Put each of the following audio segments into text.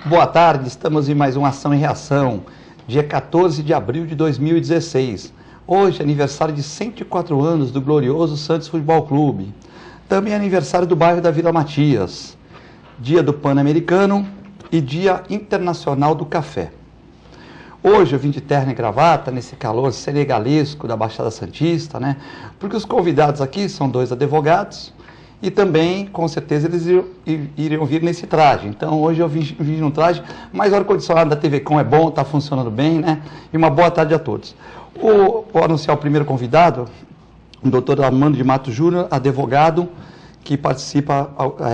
Boa tarde, estamos em mais uma Ação e Reação, dia 14 de abril de 2016. Hoje é aniversário de 104 anos do glorioso Santos Futebol Clube. Também é aniversário do bairro da Vila Matias, dia do Pan-Americano e dia internacional do café. Hoje eu vim de terno e gravata, nesse calor senegalesco da Baixada Santista, né? Porque os convidados aqui são dois advogados e também, com certeza, eles iriam vir nesse traje. Então, hoje eu vim num traje, mas o ar-condicionado da TV Com é bom, está funcionando bem, né? E uma boa tarde a todos. Vou anunciar o primeiro convidado, o doutor Armando de Matos Júnior, advogado, que participa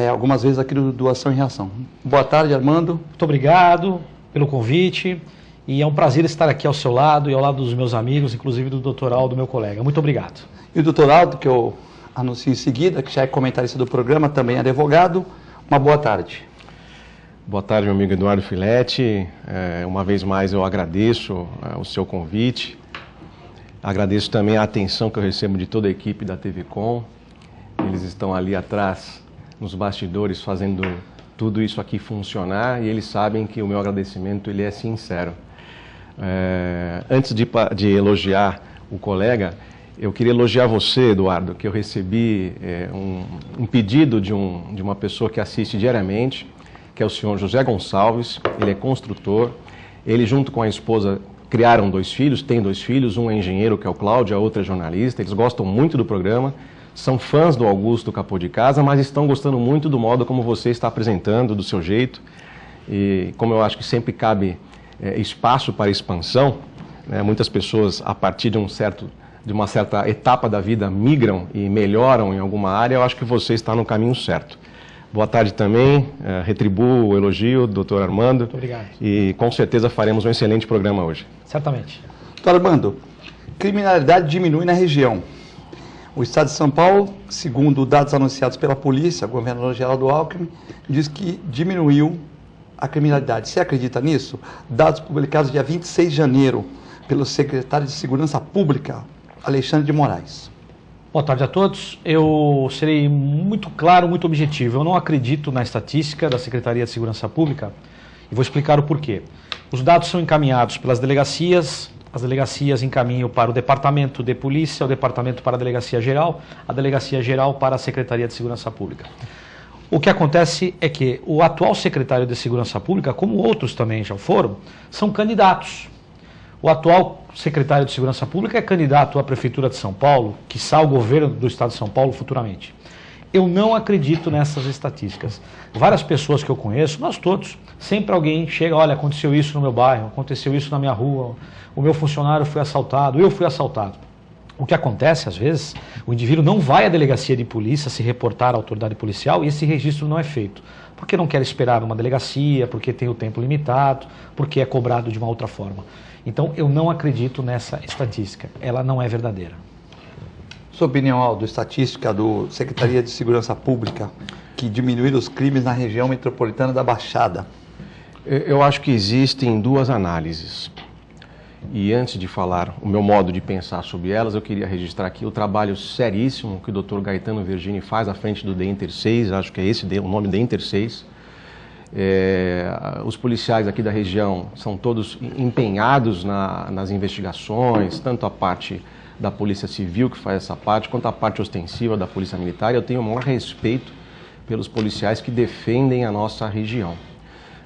algumas vezes aqui do Ação e Reação. Boa tarde, Armando. Muito obrigado pelo convite. E é um prazer estar aqui ao seu lado e ao lado dos meus amigos, inclusive do doutor Aldo, meu colega. Muito obrigado. E o doutor Aldo, que eu anuncio em seguida, que já é comentarista do programa, também é advogado. Uma boa tarde. Boa tarde, meu amigo Eduardo Filetti. Uma vez mais eu agradeço o seu convite. Agradeço também a atenção que eu recebo de toda a equipe da TV Com. Eles estão ali atrás, nos bastidores, fazendo tudo isso aqui funcionar, e eles sabem que o meu agradecimento ele é sincero. Antes de elogiar o colega, eu queria elogiar você, Eduardo, que eu recebi um pedido de uma pessoa que assiste diariamente, que é o senhor José Gonçalves. Ele é construtor. Ele, junto com a esposa, criaram 2 filhos, tem 2 filhos, um é engenheiro, que é o Cláudio, a outra é jornalista. Eles gostam muito do programa, são fãs do Augusto Capô de Casa, mas estão gostando muito do modo como você está apresentando, do seu jeito. E como eu acho que sempre cabe espaço para expansão, né, muitas pessoas, a partir de uma certa etapa da vida, migram e melhoram em alguma área. Eu acho que você está no caminho certo. Boa tarde também, retribuo o elogio, doutor Armando. Muito obrigado. E com certeza faremos um excelente programa hoje. Certamente. Doutor Armando, criminalidade diminui na região. O Estado de São Paulo, segundo dados anunciados pela polícia, o governador Geraldo Alckmin, diz que diminuiu a criminalidade. Você acredita nisso? Dados publicados dia 26 de janeiro pelo secretário de Segurança Pública, Alexandre de Moraes. Boa tarde a todos. Eu serei muito claro, muito objetivo. Eu não acredito na estatística da Secretaria de Segurança Pública e vou explicar o porquê. Os dados são encaminhados pelas delegacias, as delegacias encaminham para o Departamento de Polícia, o Departamento para a Delegacia Geral para a Secretaria de Segurança Pública. O que acontece é que o atual secretário de Segurança Pública, como outros também já foram, são candidatos. O atual secretário de Segurança Pública é candidato à Prefeitura de São Paulo, quiçá ao governo do Estado de São Paulo futuramente. Eu não acredito nessas estatísticas. Várias pessoas que eu conheço, nós todos, sempre alguém chega, olha, aconteceu isso no meu bairro, aconteceu isso na minha rua, o meu funcionário foi assaltado, eu fui assaltado. O que acontece, às vezes, o indivíduo não vai à delegacia de polícia se reportar à autoridade policial e esse registro não é feito. Porque não quer esperar uma delegacia, porque tem o tempo limitado, porque é cobrado de uma outra forma. Então, eu não acredito nessa estatística. Ela não é verdadeira. Sua opinião, Aldo, estatística do Secretaria de Segurança Pública, que diminuíram os crimes na região metropolitana da Baixada? Eu acho que existem 2 análises. E antes de falar o meu modo de pensar sobre elas, eu queria registrar aqui o trabalho seríssimo que o Dr. Gaetano Vergini faz à frente do DEINTER 6, acho que é esse o nome, DEINTER 6. Os policiais aqui da região são todos empenhados nas investigações, tanto a parte da Polícia Civil, que faz essa parte, quanto a parte ostensiva da Polícia Militar. Eu tenho o maior respeito pelos policiais que defendem a nossa região.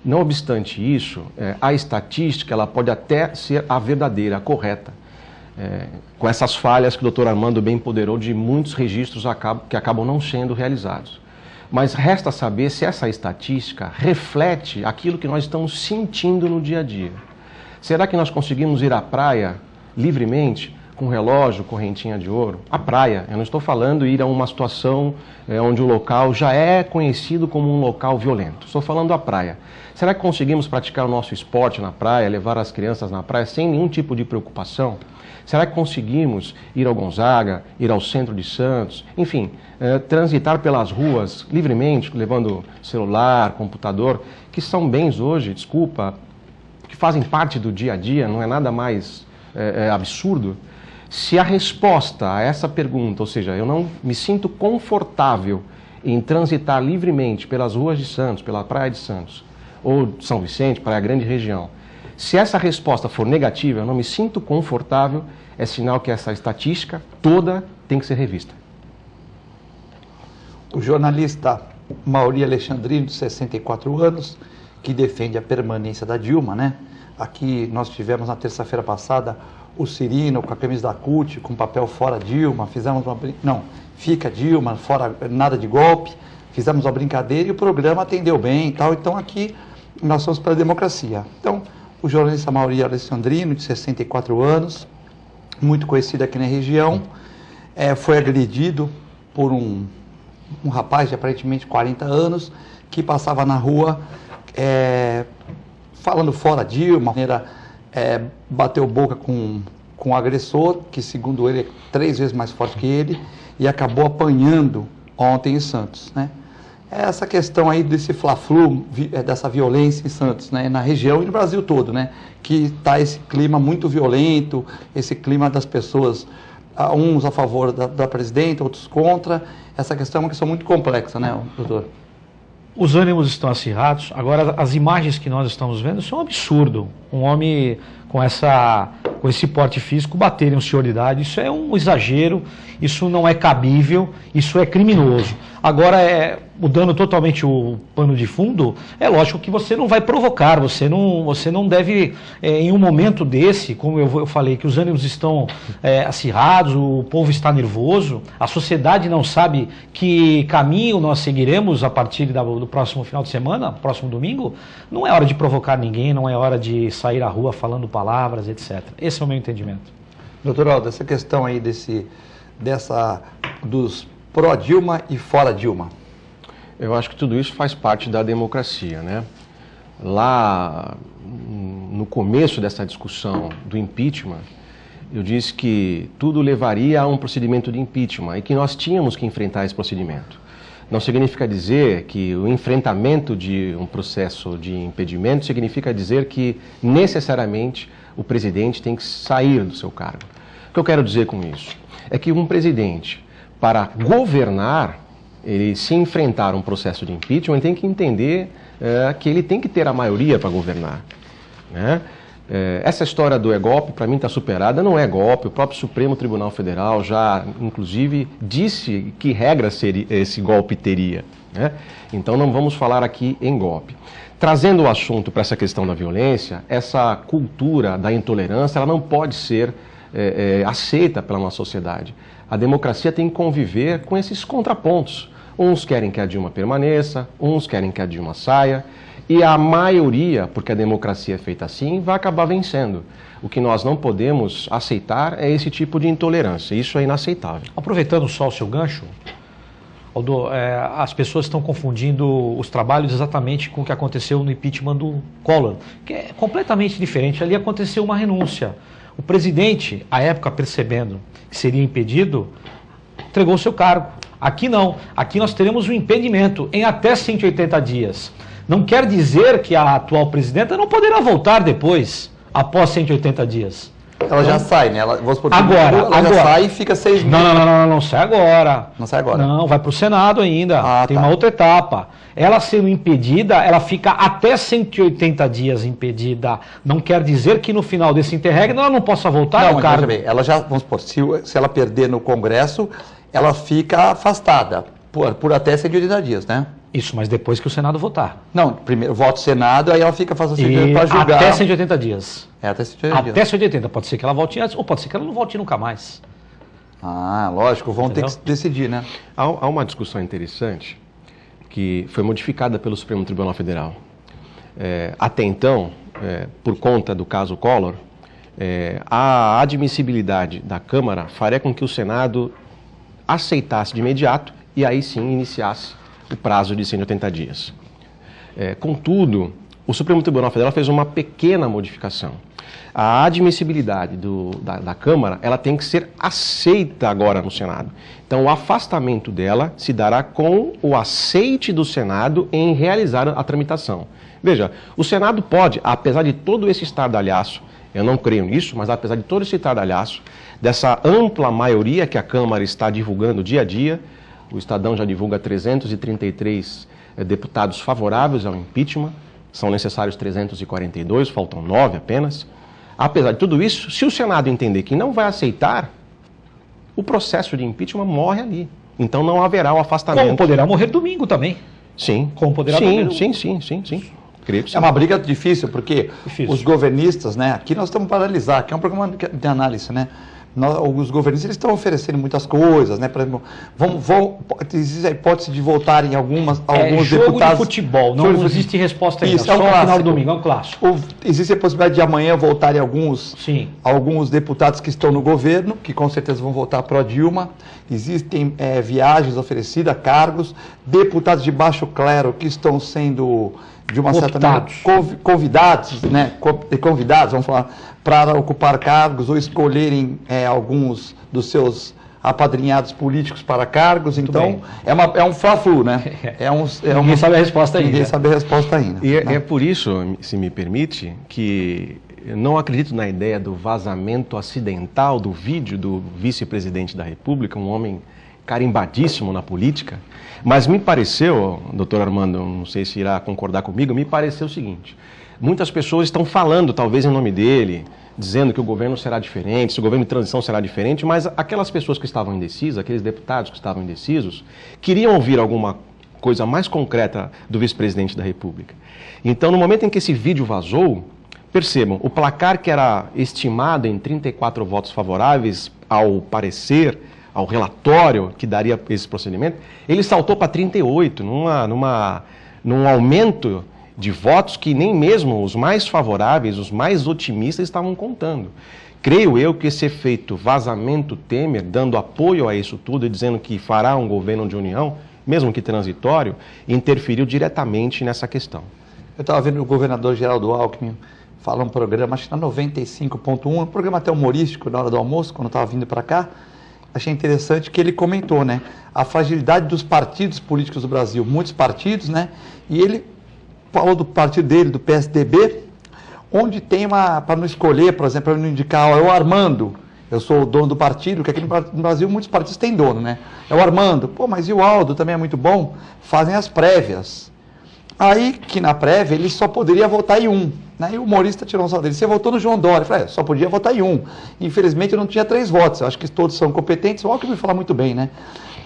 Não obstante isso, a estatística ela pode até ser a verdadeira, a correta, com essas falhas que o doutor Armando bem ponderou de muitos registros que acabam não sendo realizados. Mas resta saber se essa estatística reflete aquilo que nós estamos sentindo no dia a dia. Será que nós conseguimos ir à praia livremente, com relógio, correntinha de ouro? A praia, eu não estou falando ir a uma situação onde o local já é conhecido como um local violento. Estou falando da praia. Será que conseguimos praticar o nosso esporte na praia, levar as crianças na praia sem nenhum tipo de preocupação? Será que conseguimos ir ao Gonzaga, ir ao centro de Santos, enfim, transitar pelas ruas livremente, levando celular, computador, que são bens hoje, desculpa, que fazem parte do dia a dia, não é nada mais absurdo? Se a resposta a essa pergunta, ou seja, eu não me sinto confortável em transitar livremente pelas ruas de Santos, pela praia de Santos, ou São Vicente, Praia Grande região. Se essa resposta for negativa, eu não me sinto confortável, é sinal que essa estatística toda tem que ser revista. O jornalista Mauri Alexandrino, de 64 anos, que defende a permanência da Dilma, né? Aqui nós tivemos na terça-feira passada o Cirino com a camisa da CUT, com papel fora Dilma, fizemos uma... Não, fica Dilma, fora nada de golpe, fizemos uma brincadeira e o programa atendeu bem e tal. Então aqui nós somos pela democracia. Então, o jornalista Mauri Alexandrino, de 64 anos, muito conhecido aqui na região, foi agredido por um rapaz de aparentemente 40 anos que passava na rua falando fora Dilma, bateu boca com o agressor, que segundo ele é 3 vezes mais forte que ele, e acabou apanhando ontem em Santos, né? Essa questão aí desse fla-flu, dessa violência em Santos, né, na região e no Brasil todo, né, que está esse clima muito violento, esse clima das pessoas, uns a favor da presidenta, outros contra. Essa questão é uma questão muito complexa, né, doutor? Os ânimos estão acirrados. Agora, as imagens que nós estamos vendo são um absurdo. Um homem com esse porte físico bater em um senhor de idade, isso é um exagero, isso não é cabível, isso é criminoso. Agora, mudando totalmente o pano de fundo, é lógico que você não vai provocar, você não deve, em um momento desse, como eu falei, que os ânimos estão acirrados, o povo está nervoso, a sociedade não sabe que caminho nós seguiremos a partir do próximo final de semana, próximo domingo, não é hora de provocar ninguém, não é hora de sair à rua falando palavras, etc. Esse é o meu entendimento. Doutor Aldo, essa questão aí dos pró-Dilma e fora Dilma. Eu acho que tudo isso faz parte da democracia, né? Lá no começo dessa discussão do impeachment, eu disse que tudo levaria a um procedimento de impeachment e que nós tínhamos que enfrentar esse procedimento. Não significa dizer que o enfrentamento de um processo de impedimento significa dizer que necessariamente o presidente tem que sair do seu cargo. O que eu quero dizer com isso é que um presidente, para governar, ele se enfrentar um processo de impeachment, ele tem que entender que ele tem que ter a maioria para governar, né? Essa história do golpe, para mim, está superada. Não é golpe. O próprio Supremo Tribunal Federal já, inclusive, disse que regra esse golpe teria, né? Então, não vamos falar aqui em golpe. Trazendo o assunto para essa questão da violência, essa cultura da intolerância, ela não pode ser aceita pela nossa sociedade. A democracia tem que conviver com esses contrapontos. Uns querem que a Dilma permaneça, uns querem que a Dilma saia. E a maioria, porque a democracia é feita assim, vai acabar vencendo. O que nós não podemos aceitar é esse tipo de intolerância. Isso é inaceitável. Aproveitando só o seu gancho, Aldo, as pessoas estão confundindo os trabalhos exatamente com o que aconteceu no impeachment do Collor, que é completamente diferente. Ali aconteceu uma renúncia. O presidente, à época, percebendo que seria impedido, entregou o seu cargo. Aqui não. Aqui nós teremos um impedimento em até 180 dias. Não quer dizer que a atual presidenta não poderá voltar depois, após 180 dias. Ela já sai, né? Agora. Já sai e fica 6 meses. Não sai agora. Não sai agora? Não, vai para o Senado ainda. Tem uma outra etapa. Ela sendo impedida, ela fica até 180 dias impedida. Não quer dizer que no final desse interregno ela não possa voltar ao cargo. Ela já, vamos supor, se ela perder no Congresso, ela fica afastada por até 180 dias, né? Isso, mas depois que o Senado votar. Não, primeiro vota o Senado, aí ela fica fazendo para julgar. Até 180 dias. Até 180 dias. Até 180. Pode ser que ela volte antes, ou pode ser que ela não volte nunca mais. Lógico, vão ter que decidir, né? Há uma discussão interessante que foi modificada pelo Supremo Tribunal Federal. Até então, por conta do caso Collor, a admissibilidade da Câmara faria com que o Senado aceitasse de imediato e aí sim iniciasse o prazo de 180 dias. Contudo, o Supremo Tribunal Federal fez uma pequena modificação. A admissibilidade da Câmara, ela tem que ser aceita agora no Senado. Então, o afastamento dela se dará com o aceite do Senado em realizar a tramitação. Veja, o Senado pode, apesar de todo esse estardalhaço, eu não creio nisso, mas apesar de todo esse estardalhaço, dessa ampla maioria que a Câmara está divulgando dia a dia, o Estadão já divulga 333 deputados favoráveis ao impeachment, são necessários 342, faltam 9 apenas. Apesar de tudo isso, se o Senado entender que não vai aceitar, o processo de impeachment morre ali. Então não haverá o afastamento. Como poderá morrer domingo também. Sim. Como poderá morrer. Sim. Creio que sim. É uma briga difícil, porque os governistas, né, aqui nós estamos para analisar, aqui é um programa de análise, né? Os governistas eles estão oferecendo muitas coisas, né? Por exemplo, existe a hipótese de voltarem alguns jogo deputados. De futebol, não existe resposta ainda. Isso, é um só clássico. no final do domingo, é um clássico. Existe a possibilidade de amanhã voltarem alguns deputados que estão no governo, que com certeza vão votar pró-Dilma. Existem viagens oferecidas, cargos, deputados de baixo clero que estão sendo de uma certa maneira convidados, né? Convidados, vamos falar, para ocupar cargos ou escolherem alguns dos seus apadrinhados políticos para cargos. Muito então, é um fla-flu, né? Ninguém sabe a resposta ainda. Ninguém sabe a resposta ainda. E é por isso, se me permite, que eu não acredito na ideia do vazamento acidental do vídeo do vice-presidente da República, um homem carimbadíssimo na política, mas me pareceu, doutor Armando, não sei se irá concordar comigo, me pareceu o seguinte: muitas pessoas estão falando, talvez em nome dele, dizendo que o governo será diferente, se o governo de transição será diferente, mas aquelas pessoas que estavam indecisas, aqueles deputados que estavam indecisos, queriam ouvir alguma coisa mais concreta do vice-presidente da República. Então, no momento em que esse vídeo vazou, percebam, o placar que era estimado em 34 votos favoráveis ao parecer, ao relatório que daria esse procedimento, ele saltou para 38, num aumento de votos que nem mesmo os mais favoráveis, os mais otimistas estavam contando. Creio eu que esse efeito vazamento Temer, dando apoio a isso tudo e dizendo que fará um governo de união, mesmo que transitório, interferiu diretamente nessa questão. Eu estava vendo o governador Geraldo Alckmin falar um programa, acho que na 95.1, um programa até humorístico na hora do almoço, quando eu estava vindo para cá. Achei interessante que ele comentou, né, a fragilidade dos partidos políticos do Brasil, muitos partidos, né, e ele falou do partido dele, do PSDB, onde tem para não escolher, por exemplo, para não indicar, é o Armando, eu sou o dono do partido, que aqui no Brasil muitos partidos têm dono, né, é o Armando, pô, mas e o Aldo também é muito bom, fazem as prévias. Aí, que na prévia, ele só poderia votar em um. Né? E o humorista tirou um saldo dele. Você votou no João Dória. Eu falei, só podia votar em um. Infelizmente, eu não tinha 3 votos. Eu acho que todos são competentes. O Alckmin fala muito bem, né?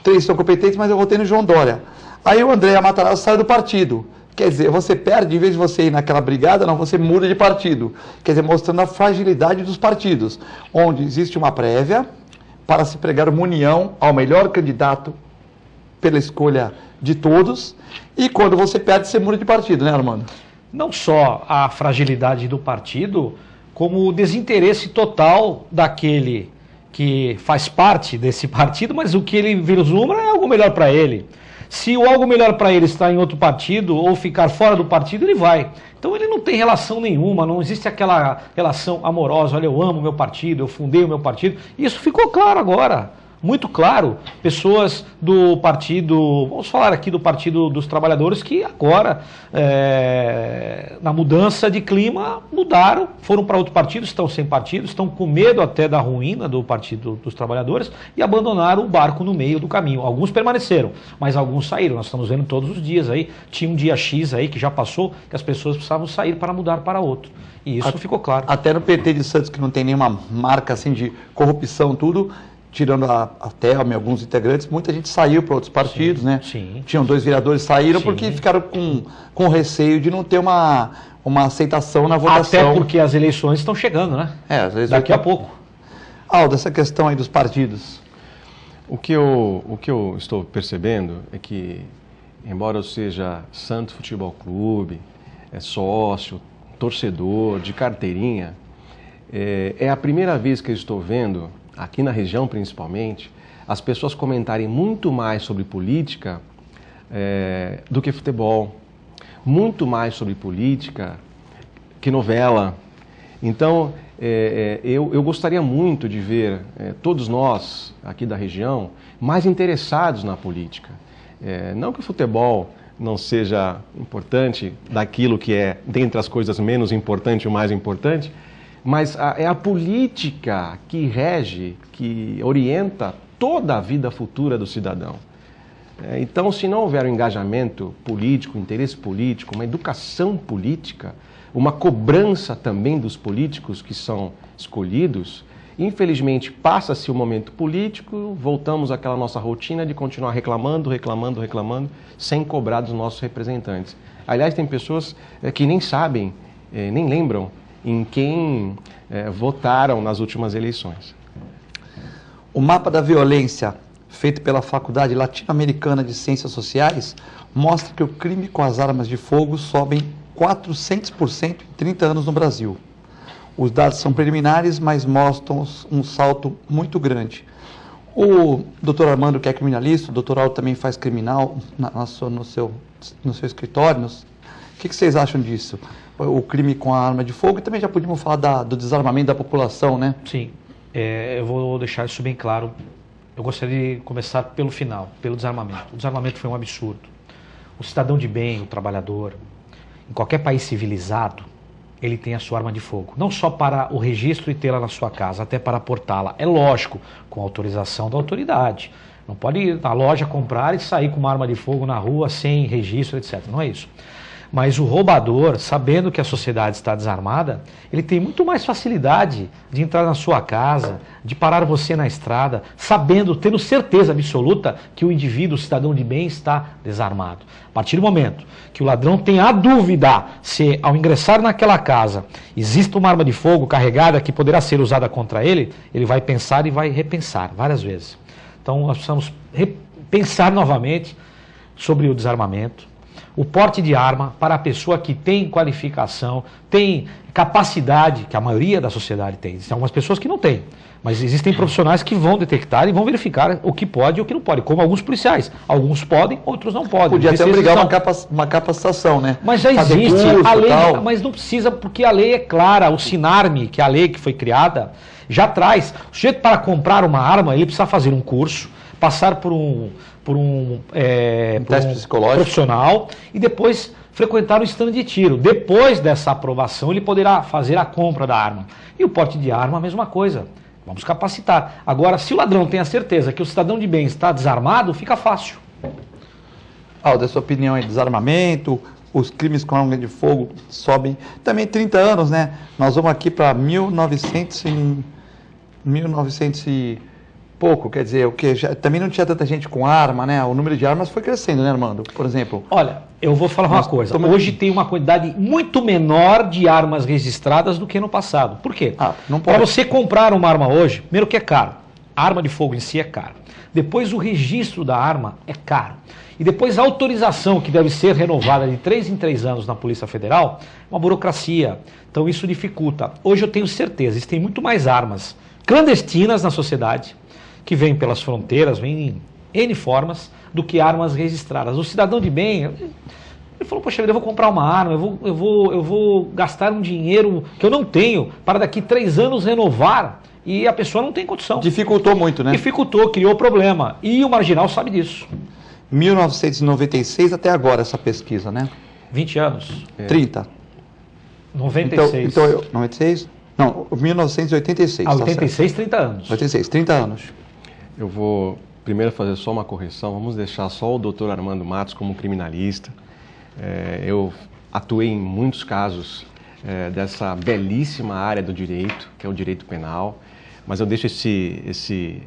3 são competentes, mas eu votei no João Dória. Aí o André Matarazzo saiu do partido. Quer dizer, você perde, em vez de você ir naquela brigada, não, você muda de partido. Quer dizer, mostrando a fragilidade dos partidos, onde existe uma prévia para se pregar uma união ao melhor candidato pela escolha de todos, e quando você perde, você muda de partido, né, Armando? Não só a fragilidade do partido, como o desinteresse total daquele que faz parte desse partido, mas o que ele vislumbra é algo melhor para ele. Se o algo melhor para ele está em outro partido ou ficar fora do partido, ele vai. Então ele não tem relação nenhuma, não existe aquela relação amorosa, olha, eu amo o meu partido, eu fundei o meu partido. Isso ficou claro agora. Muito claro, pessoas do partido, vamos falar aqui do Partido dos Trabalhadores, que agora, na mudança de clima, mudaram, foram para outro partido, estão sem partido, estão com medo até da ruína do Partido dos Trabalhadores e abandonaram o barco no meio do caminho. Alguns permaneceram, mas alguns saíram, nós estamos vendo todos os dias aí, tinha um dia X aí que já passou, que as pessoas precisavam sair para mudar para outro. E isso ficou claro. Até no PT de Santos, que não tem nenhuma marca assim de corrupção, tudo... Tirando a Thelma e alguns integrantes, muita gente saiu para outros partidos, né? Sim. Tinham 2 vereadores que saíram porque ficaram com receio de não ter uma aceitação na votação. Até porque as eleições estão chegando, né? Às vezes daqui a pouco. Aldo, essa questão aí dos partidos. O que eu estou percebendo é que, embora eu seja Santos Futebol Clube, sócio, torcedor, de carteirinha, é a primeira vez que eu estou vendo, aqui na região principalmente, as pessoas comentarem muito mais sobre política do que futebol, muito mais sobre política que novela. Então, eu gostaria muito de ver todos nós aqui da região mais interessados na política. Não que o futebol não seja importante, daquilo que é, dentre as coisas menos importante, o mais importante, mas é a política que rege, que orienta toda a vida futura do cidadão. Então, se não houver um engajamento político, interesse político, uma educação política, uma cobrança também dos políticos que são escolhidos, infelizmente passa-se o momento político, voltamos àquela nossa rotina de continuar reclamando, sem cobrar dos nossos representantes. Aliás, tem pessoas que nem sabem, nem lembram em quem votaram nas últimas eleições. O mapa da violência, feito pela Faculdade Latino-Americana de Ciências Sociais, mostra que o crime com as armas de fogo sobe 400% em 30 anos no Brasil. Os dados são preliminares, mas mostram um salto muito grande. O doutor Armando, que é criminalista, o doutor Aldo também faz criminal no seu escritório. O que vocês acham disso? O crime com a arma de fogo, e também já podíamos falar do desarmamento da população, né? Sim, eu vou deixar isso bem claro. Eu gostaria de começar pelo final, pelo desarmamento. O desarmamento foi um absurdo. O cidadão de bem, o trabalhador, em qualquer país civilizado, ele tem a sua arma de fogo. Não só para o registro e tê-la na sua casa, até para portá-la. É lógico, com autorização da autoridade. Não pode ir na loja comprar e sair com uma arma de fogo na rua sem registro, etc. Não é isso. Mas o roubador, sabendo que a sociedade está desarmada, ele tem muito mais facilidade de entrar na sua casa, de parar você na estrada, sabendo, tendo certeza absoluta que o indivíduo, o cidadão de bem, está desarmado. A partir do momento que o ladrão tem a dúvida se, ao ingressar naquela casa, existe uma arma de fogo carregada que poderá ser usada contra ele, ele vai pensar e vai repensar várias vezes. Então nós precisamos repensar novamente sobre o desarmamento. O porte de arma para a pessoa que tem qualificação, tem capacidade, que a maioria da sociedade tem. Existem algumas pessoas que não têm, mas existem profissionais que vão detectar e vão verificar o que pode e o que não pode, como alguns policiais. Alguns podem, outros não podem. Podia até obrigar uma capacitação, né? Mas já existe a lei, mas não precisa, porque a lei é clara. O Sinarme, que é a lei que foi criada, já traz. O sujeito, para comprar uma arma, ele precisa fazer um curso, passar por um teste psicológico profissional e depois frequentar o stand de tiro. Depois dessa aprovação, ele poderá fazer a compra da arma. E o porte de arma, a mesma coisa. Vamos capacitar. Agora, se o ladrão tem a certeza que o cidadão de bem está desarmado, fica fácil. Aldo, a sua opinião é desarmamento, os crimes com arma de fogo sobem. Também 30 anos, né? Nós vamos aqui para 1900 e pouco, quer dizer, o que também não tinha tanta gente com arma, né? O número de armas foi crescendo, né, Armando? Por exemplo. Olha, eu vou falar uma coisa. Hoje tem uma quantidade muito menor de armas registradas do que no passado. Por quê? Para você comprar uma arma hoje, primeiro que é caro. A arma de fogo em si é cara. Depois o registro da arma é caro. E depois a autorização, que deve ser renovada de 3 em 3 anos na Polícia Federal, uma burocracia. Então isso dificulta. Hoje eu tenho certeza, existem muito mais armas clandestinas na sociedade, que vêm pelas fronteiras, vêm em N formas, do que armas registradas. O cidadão de bem, ele falou, poxa vida, eu vou comprar uma arma, eu vou gastar um dinheiro que eu não tenho, para daqui 3 anos renovar, e a pessoa não tem condição. Dificultou muito, né? Dificultou, criou problema, e o marginal sabe disso. 1996 até agora essa pesquisa, né? 20 anos. 30. 96. Então 96? Não, 1986. 86, 30 anos. 86, 30 anos. Eu vou primeiro fazer só uma correção, vamos deixar só o doutor Armando Matos como criminalista. Eu atuei em muitos casos dessa belíssima área do direito, que é o direito penal, mas eu deixo esse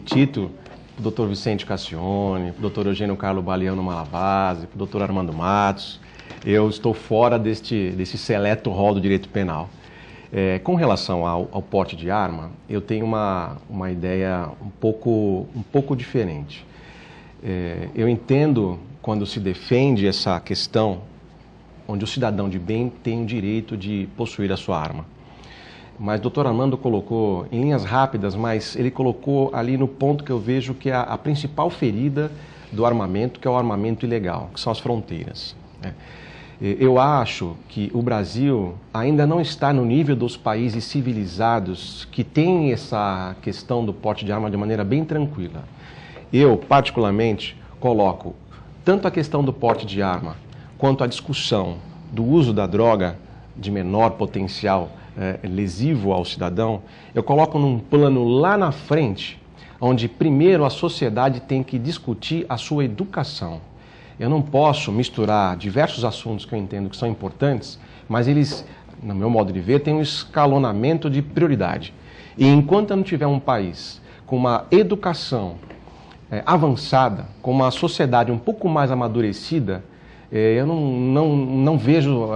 título para o doutor Vicente Cassione, para o doutor Eugênio Carlo Baliano Malavase, para o doutor Armando Matos. Eu estou fora desse seleto rol do direito penal. Com relação ao porte de arma, eu tenho uma ideia um pouco diferente. Eu entendo quando se defende essa questão onde o cidadão de bem tem o direito de possuir a sua arma. Mas o doutor Armando colocou em linhas rápidas, mas ele colocou ali no ponto que eu vejo que é a principal ferida do armamento, que é o armamento ilegal, que são as fronteiras. Eu acho que o Brasil ainda não está no nível dos países civilizados que têm essa questão do porte de arma de maneira bem tranquila. Eu, particularmente, coloco tanto a questão do porte de arma quanto a discussão do uso da droga de menor potencial lesivo ao cidadão, eu coloco num plano lá na frente, onde primeiro a sociedade tem que discutir a sua educação. Eu não posso misturar diversos assuntos que eu entendo que são importantes, mas eles, no meu modo de ver, têm um escalonamento de prioridade. E enquanto eu não tiver um país com uma educação avançada, com uma sociedade um pouco mais amadurecida, eu não vejo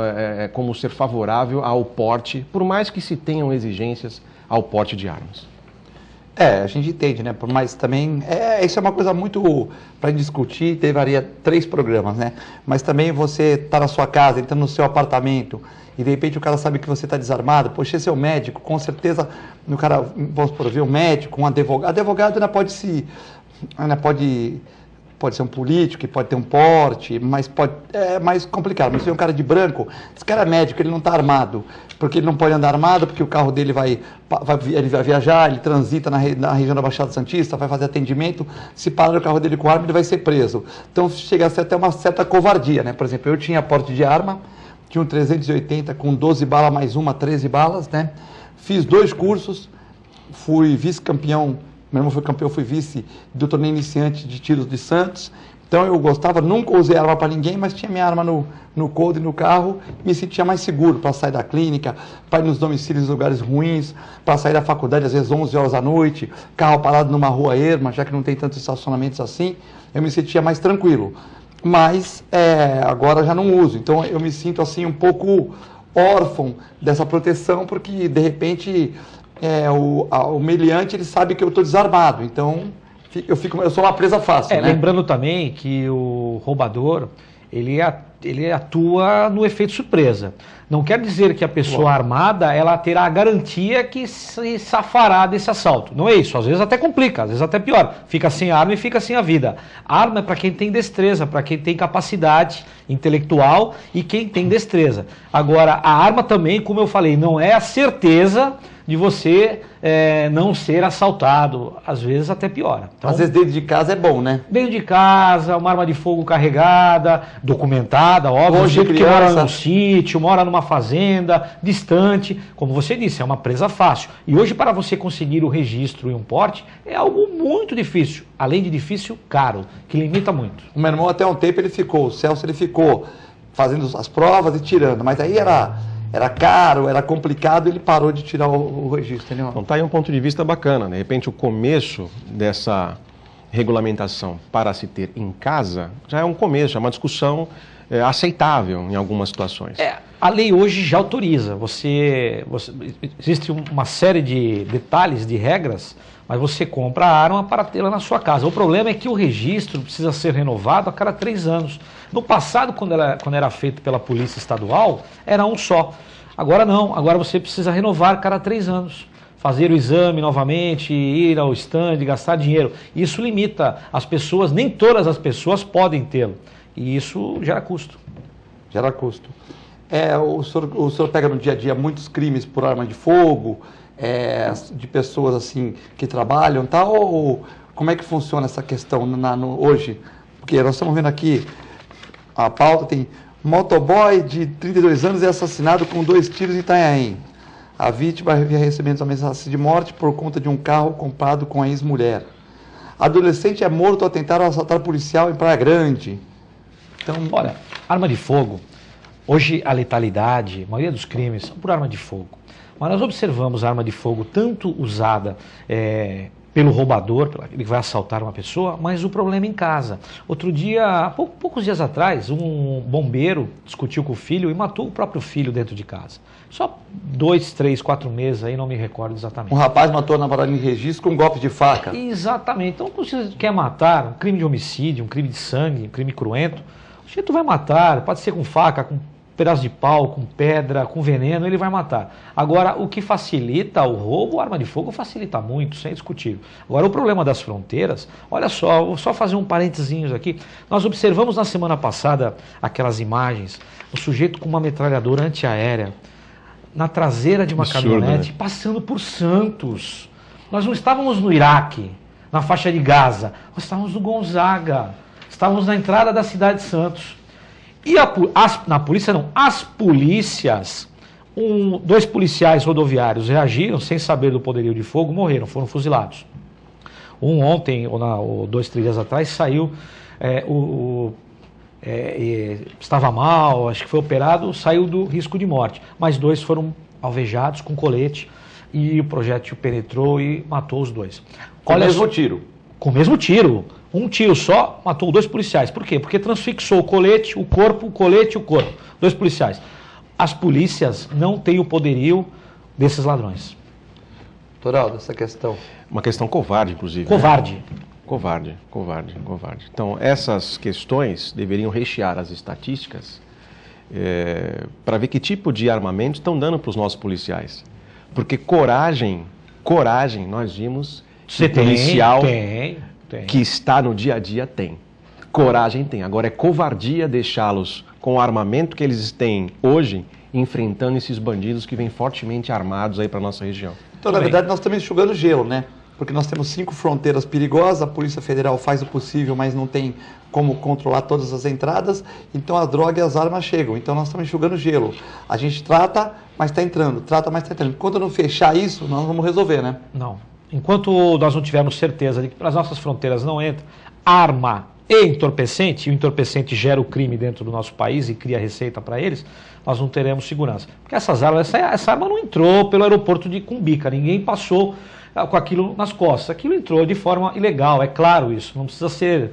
como ser favorável ao porte, por mais que se tenham exigências ao porte de armas. A gente entende, né? Mas também, isso é uma coisa muito para discutir, levaria 3 programas, né? Mas também você tá na sua casa, entrando no seu apartamento, e de repente o cara sabe que você está desarmado, poxa, esse é o médico, com certeza, o cara, vamos por ver, um médico, um advogado ainda pode ser um político, que pode ter um porte, mas é mais complicado. Mas se é um cara de branco, esse cara é médico, ele não está armado, porque ele não pode andar armado, porque o carro dele ele vai viajar, ele transita na região da Baixada Santista, vai fazer atendimento, se parar o carro dele com arma, ele vai ser preso. Então chega a ser até uma certa covardia, né? Por exemplo, eu tinha porte de arma, tinha um 380 com 12 balas mais 13 balas, né? Fiz 2 cursos, fui vice-campeão. Meu irmão foi campeão, fui vice do torneio iniciante de tiros de Santos. Então eu gostava, nunca usei arma para ninguém, mas tinha minha arma no coldre, no carro, me sentia mais seguro para sair da clínica, para ir nos domicílios em lugares ruins, para sair da faculdade às vezes 11 horas da noite, carro parado numa rua erma, já que não tem tantos estacionamentos assim, eu me sentia mais tranquilo. Mas agora já não uso, então eu me sinto assim um pouco órfão dessa proteção, porque de repente o meliante ele sabe que eu estou desarmado, então eu sou uma presa fácil. Né? Lembrando também que o roubador ele atua no efeito surpresa. Não quer dizer que a pessoa armada ela terá a garantia que se safará desse assalto. Não é isso. Às vezes até complica, às vezes até pior. Fica sem arma e fica sem a vida. Arma é para quem tem destreza, para quem tem capacidade intelectual e quem tem destreza. Agora, a arma também, como eu falei, não é a certeza de você não ser assaltado, às vezes até piora. Então, às vezes dentro de casa é bom, né? Dentro de casa, uma arma de fogo carregada, documentada, óbvio, hoje que mora num sítio, mora numa fazenda, distante, como você disse, é uma presa fácil. E hoje para você conseguir o registro e um porte é algo muito difícil, além de difícil, caro, que limita muito. O meu irmão até um tempo o Celso ele ficou fazendo as provas e tirando, mas aí era caro, era complicado, ele parou de tirar o registro. Né? Então, está aí um ponto de vista bacana. De repente, o começo dessa regulamentação para se ter em casa já é um começo, é uma discussão aceitável em algumas situações. A lei hoje já autoriza. Existe uma série de detalhes, de regras, mas você compra a arma para tê-la na sua casa. O problema é que o registro precisa ser renovado a cada 3 anos. No passado, quando era feito pela Polícia Estadual, era um só. Agora não, agora você precisa renovar a cada 3 anos. Fazer o exame novamente, ir ao stand, gastar dinheiro. Isso limita as pessoas, nem todas as pessoas podem tê-lo. E isso gera custo. Gera custo. O senhor pega no dia a dia muitos crimes por arma de fogo, de pessoas assim que trabalham e tal, ou como é que funciona essa questão hoje? Porque nós estamos vendo aqui, a pauta tem motoboy de 32 anos é assassinado com 2 tiros em Itanhaém. A vítima havia recebido ameaça de morte por conta de um carro comprado com a ex-mulher. Adolescente é morto ao tentar assaltar policial em Praia Grande. Então, olha, arma de fogo, hoje a letalidade, a maioria dos crimes são por arma de fogo. Mas nós observamos a arma de fogo tanto usada pelo roubador, ele vai assaltar uma pessoa, mas o problema é em casa. Outro dia, poucos dias atrás, um bombeiro discutiu com o filho e matou o próprio filho dentro de casa. Só 2, 3, 4 meses aí, não me recordo exatamente. Um rapaz matou a namorada em registro com um golpe de faca. Exatamente. Então, quando você quer matar, um crime de homicídio, um crime de sangue, um crime cruento, o sujeito vai matar, pode ser com faca, com pedaço de pau, com pedra, com veneno, ele vai matar. Agora, o que facilita o roubo, a arma de fogo facilita muito, sem discutir. Agora, o problema das fronteiras, olha só, vou só fazer um parentezinhos aqui. Nós observamos na semana passada aquelas imagens, o sujeito com uma metralhadora antiaérea na traseira de uma caminhonete, passando por Santos. Nós não estávamos no Iraque, na faixa de Gaza, nós estávamos no Gonzaga, estávamos na entrada da cidade de Santos. E na polícia não, as polícias, 2 policiais rodoviários reagiram sem saber do poderio de fogo, morreram, foram fuzilados. Ontem, ou 2, 3 dias atrás, saiu, estava mal, acho que foi operado, saiu do risco de morte. Mas 2 foram alvejados com colete e o projétil penetrou e matou os 2. Com o mesmo tiro? Com o mesmo tiro. Um tiro só matou 2 policiais. Por quê? Porque transfixou o colete, o corpo, o colete e o corpo. 2 policiais. As polícias não têm o poderio desses ladrões. Doutor Aldo, essa questão. Uma questão covarde, inclusive. Covarde. Né? Covarde. Então, essas questões deveriam rechear as estatísticas para ver que tipo de armamento estão dando para os nossos policiais. Porque coragem, nós vimos que o policial que está no dia a dia tem. Coragem tem. Agora é covardia deixá-los com o armamento que eles têm hoje, enfrentando esses bandidos que vêm fortemente armados aí para a nossa região. Então, na verdade, nós estamos enxugando gelo, né? Porque nós temos 5 fronteiras perigosas, a Polícia Federal faz o possível, mas não tem como controlar todas as entradas, então a droga e as armas chegam. Então nós estamos enxugando gelo. A gente trata, mas está entrando, trata, mas está entrando. Enquanto não fechar isso, nós não vamos resolver, né? Não. Enquanto nós não tivermos certeza de que para as nossas fronteiras não entra arma e entorpecente, e o entorpecente gera o crime dentro do nosso país e cria receita para eles, nós não teremos segurança. Porque essas armas, essa arma não entrou pelo aeroporto de Cumbica, ninguém passou com aquilo nas costas. Aquilo entrou de forma ilegal, é claro isso, não precisa ser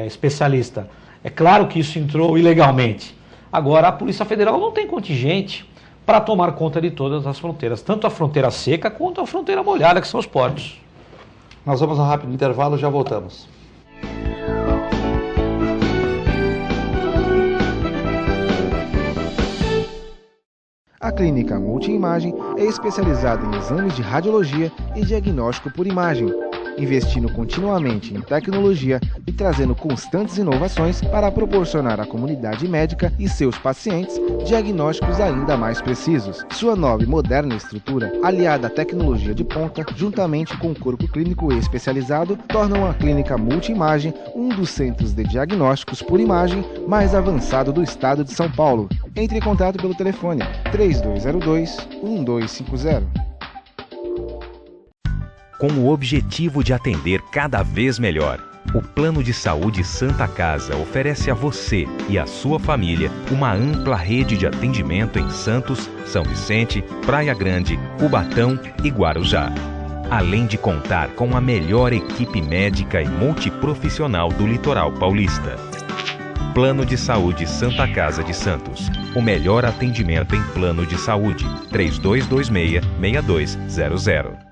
especialista. É claro que isso entrou ilegalmente. Agora, a Polícia Federal não tem contingente para tomar conta de todas as fronteiras, tanto a fronteira seca quanto a fronteira molhada, que são os portos. Nós vamos a um rápido intervalo, já voltamos. A Clínica Multiimagem é especializada em exames de radiologia e diagnóstico por imagem, investindo continuamente em tecnologia e trazendo constantes inovações para proporcionar à comunidade médica e seus pacientes diagnósticos ainda mais precisos. Sua nova e moderna estrutura, aliada à tecnologia de ponta, juntamente com o corpo clínico especializado, tornam a Clínica Multiimagem um dos centros de diagnósticos por imagem mais avançado do estado de São Paulo. Entre em contato pelo telefone 3202-1250. Com o objetivo de atender cada vez melhor, o Plano de Saúde Santa Casa oferece a você e a sua família uma ampla rede de atendimento em Santos, São Vicente, Praia Grande, Cubatão e Guarujá. Além de contar com a melhor equipe médica e multiprofissional do litoral paulista. Plano de Saúde Santa Casa de Santos. O melhor atendimento em plano de saúde. 3226-6200.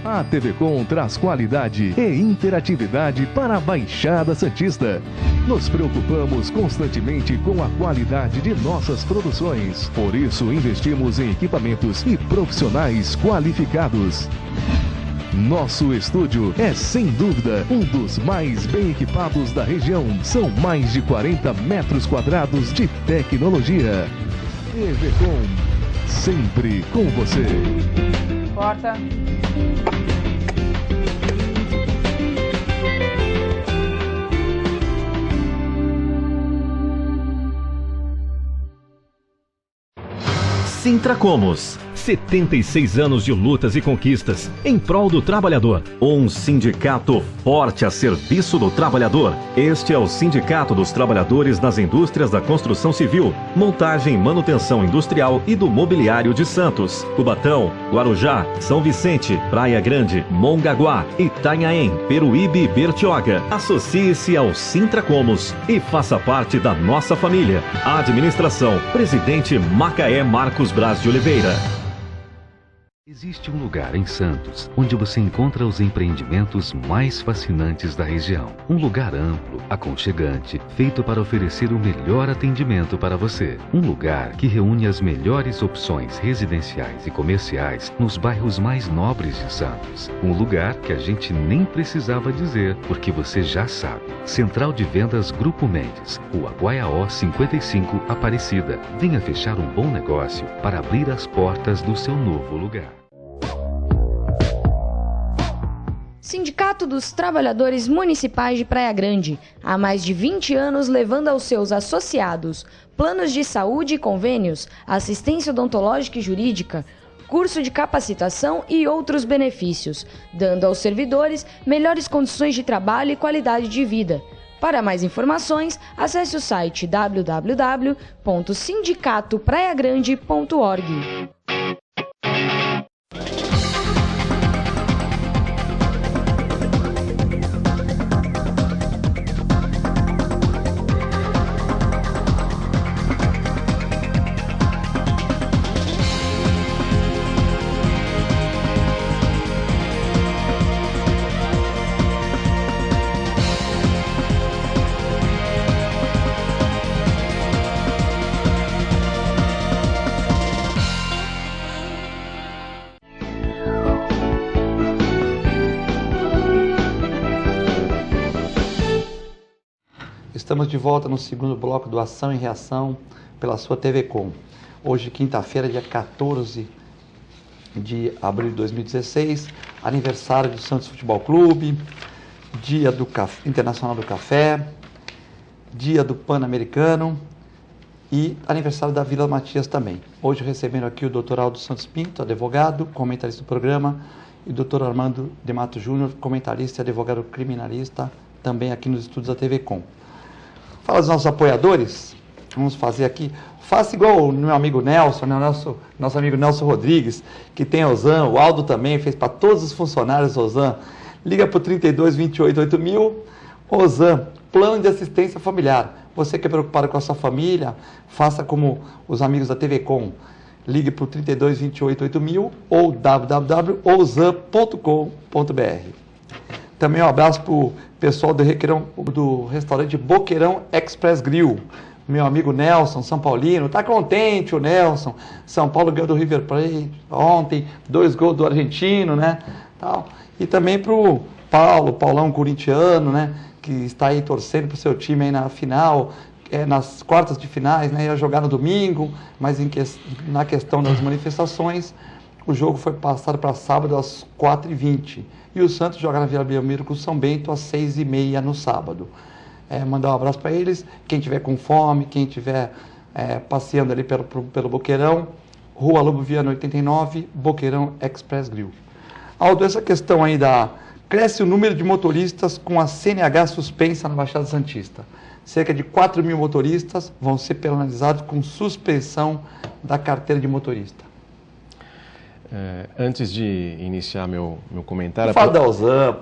A TV Com traz qualidade e interatividade para a Baixada Santista. Nos preocupamos constantemente com a qualidade de nossas produções. Por isso, investimos em equipamentos e profissionais qualificados. Nosso estúdio é, sem dúvida, um dos mais bem equipados da região. São mais de 40 metros quadrados de tecnologia. TV Com, sempre com você. Porta. Sintracomos, 76 anos de lutas e conquistas em prol do trabalhador. Um sindicato forte a serviço do trabalhador. Este é o Sindicato dos Trabalhadores das Indústrias da Construção Civil, Montagem e Manutenção Industrial e do Mobiliário de Santos, Cubatão, Guarujá, São Vicente, Praia Grande, Mongaguá, Itanhaém, Peruíbe e Bertioga. Associe-se ao Sintracomos e faça parte da nossa família. Administração, Presidente Macaé Marcos Braz de Oliveira. Existe um lugar em Santos onde você encontra os empreendimentos mais fascinantes da região. Um lugar amplo, aconchegante, feito para oferecer o melhor atendimento para você. Um lugar que reúne as melhores opções residenciais e comerciais nos bairros mais nobres de Santos. Um lugar que a gente nem precisava dizer, porque você já sabe. Central de Vendas Grupo Mendes, Rua Guaiaó 55, Aparecida. Venha fechar um bom negócio para abrir as portas do seu novo lugar. Sindicato dos Trabalhadores Municipais de Praia Grande, há mais de 20 anos levando aos seus associados planos de saúde e convênios, assistência odontológica e jurídica, curso de capacitação e outros benefícios, dando aos servidores melhores condições de trabalho e qualidade de vida. Para mais informações, acesse o site www.sindicatopraiagrande.org. Estamos de volta no segundo bloco do Ação e Reação pela sua TV Com. Hoje, quinta-feira, dia 14 de abril de 2016, aniversário do Santos Futebol Clube, dia do Internacional do Café, dia do Pan-Americano e aniversário da Vila Matias também. Hoje recebendo aqui o Dr. Aldo Santos Pinto, advogado, comentarista do programa, e o Dr. Armando de Mato Júnior, comentarista e advogado criminalista, também aqui nos estúdios da TV Com. Fala dos nossos apoiadores, vamos fazer aqui, faça igual o meu amigo Nelson, né? Nosso amigo Nelson Rodrigues, que tem a Ozan, o Aldo também fez para todos os funcionários Ozan. Liga para o 32 28 8000, Ozan, plano de assistência familiar. Você que é preocupado com a sua família, faça como os amigos da TV Com. Ligue para o 32 28 8000 ou www.ozan.com.br. Também um abraço para o pessoal do restaurante Boqueirão Express Grill. Meu amigo Nelson, São Paulino, tá contente o Nelson. São Paulo ganhou do River Plate ontem, 2 gols do argentino, né? Tal. E também para o Paulão corintiano, né? Que está aí torcendo para o seu time aí na final, nas quartas de finais, né? Ia jogar no domingo, mas na questão das manifestações, o jogo foi passado para sábado às 4h20. E o Santos joga na Vila Belmiro com o São Bento às 6h30 no sábado. Mandar um abraço para eles. Quem tiver com fome, quem tiver passeando ali pelo Boqueirão, Rua Lobo Viana 89, Boqueirão Express Grill. Aldo, essa questão aí cresce o número de motoristas com a CNH suspensa na Baixada Santista. Cerca de 4.000 motoristas vão ser penalizados com suspensão da carteira de motorista. Antes de iniciar meu comentário, fala da Ozan,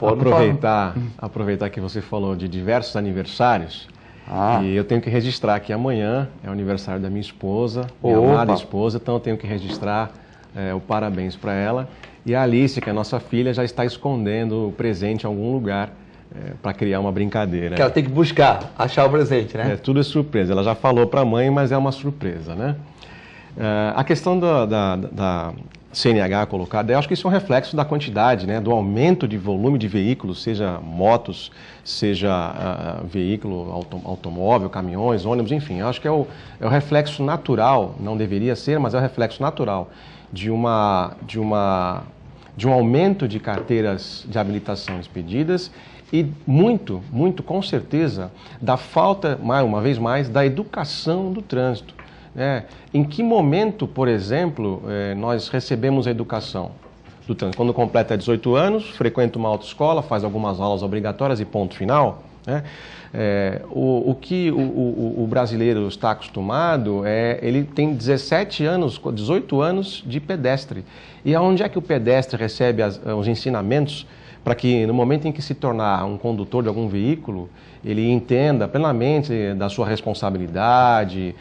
aproveitar que você falou de diversos aniversários, e eu tenho que registrar que amanhã é o aniversário da minha esposa, minha amada esposa, então eu tenho que registrar o parabéns para ela. E a Alice, que é a nossa filha, já está escondendo o presente em algum lugar para criar uma brincadeira. Que ela tem que buscar, achar o presente, né? Tudo é surpresa. Ela já falou para a mãe, mas é uma surpresa, né? A questão da CNH colocada, eu acho que isso é um reflexo da quantidade, né, do aumento de volume de veículos, seja motos, seja veículo automóvel, caminhões, ônibus, enfim. Eu acho que é o reflexo natural, não deveria ser, mas é o reflexo natural de um aumento de carteiras de habilitação expedidas e muito, com certeza, da falta, uma vez mais, da educação do trânsito. Em que momento, por exemplo, nós recebemos a educação do trânsito? Quando completa 18 anos, frequenta uma autoescola, faz algumas aulas obrigatórias e ponto final. O que o brasileiro está acostumado ele tem 18 anos de pedestre. E aonde é que o pedestre recebe os ensinamentos para que no momento em que se tornar um condutor de algum veículo, ele entenda plenamente da sua responsabilidade,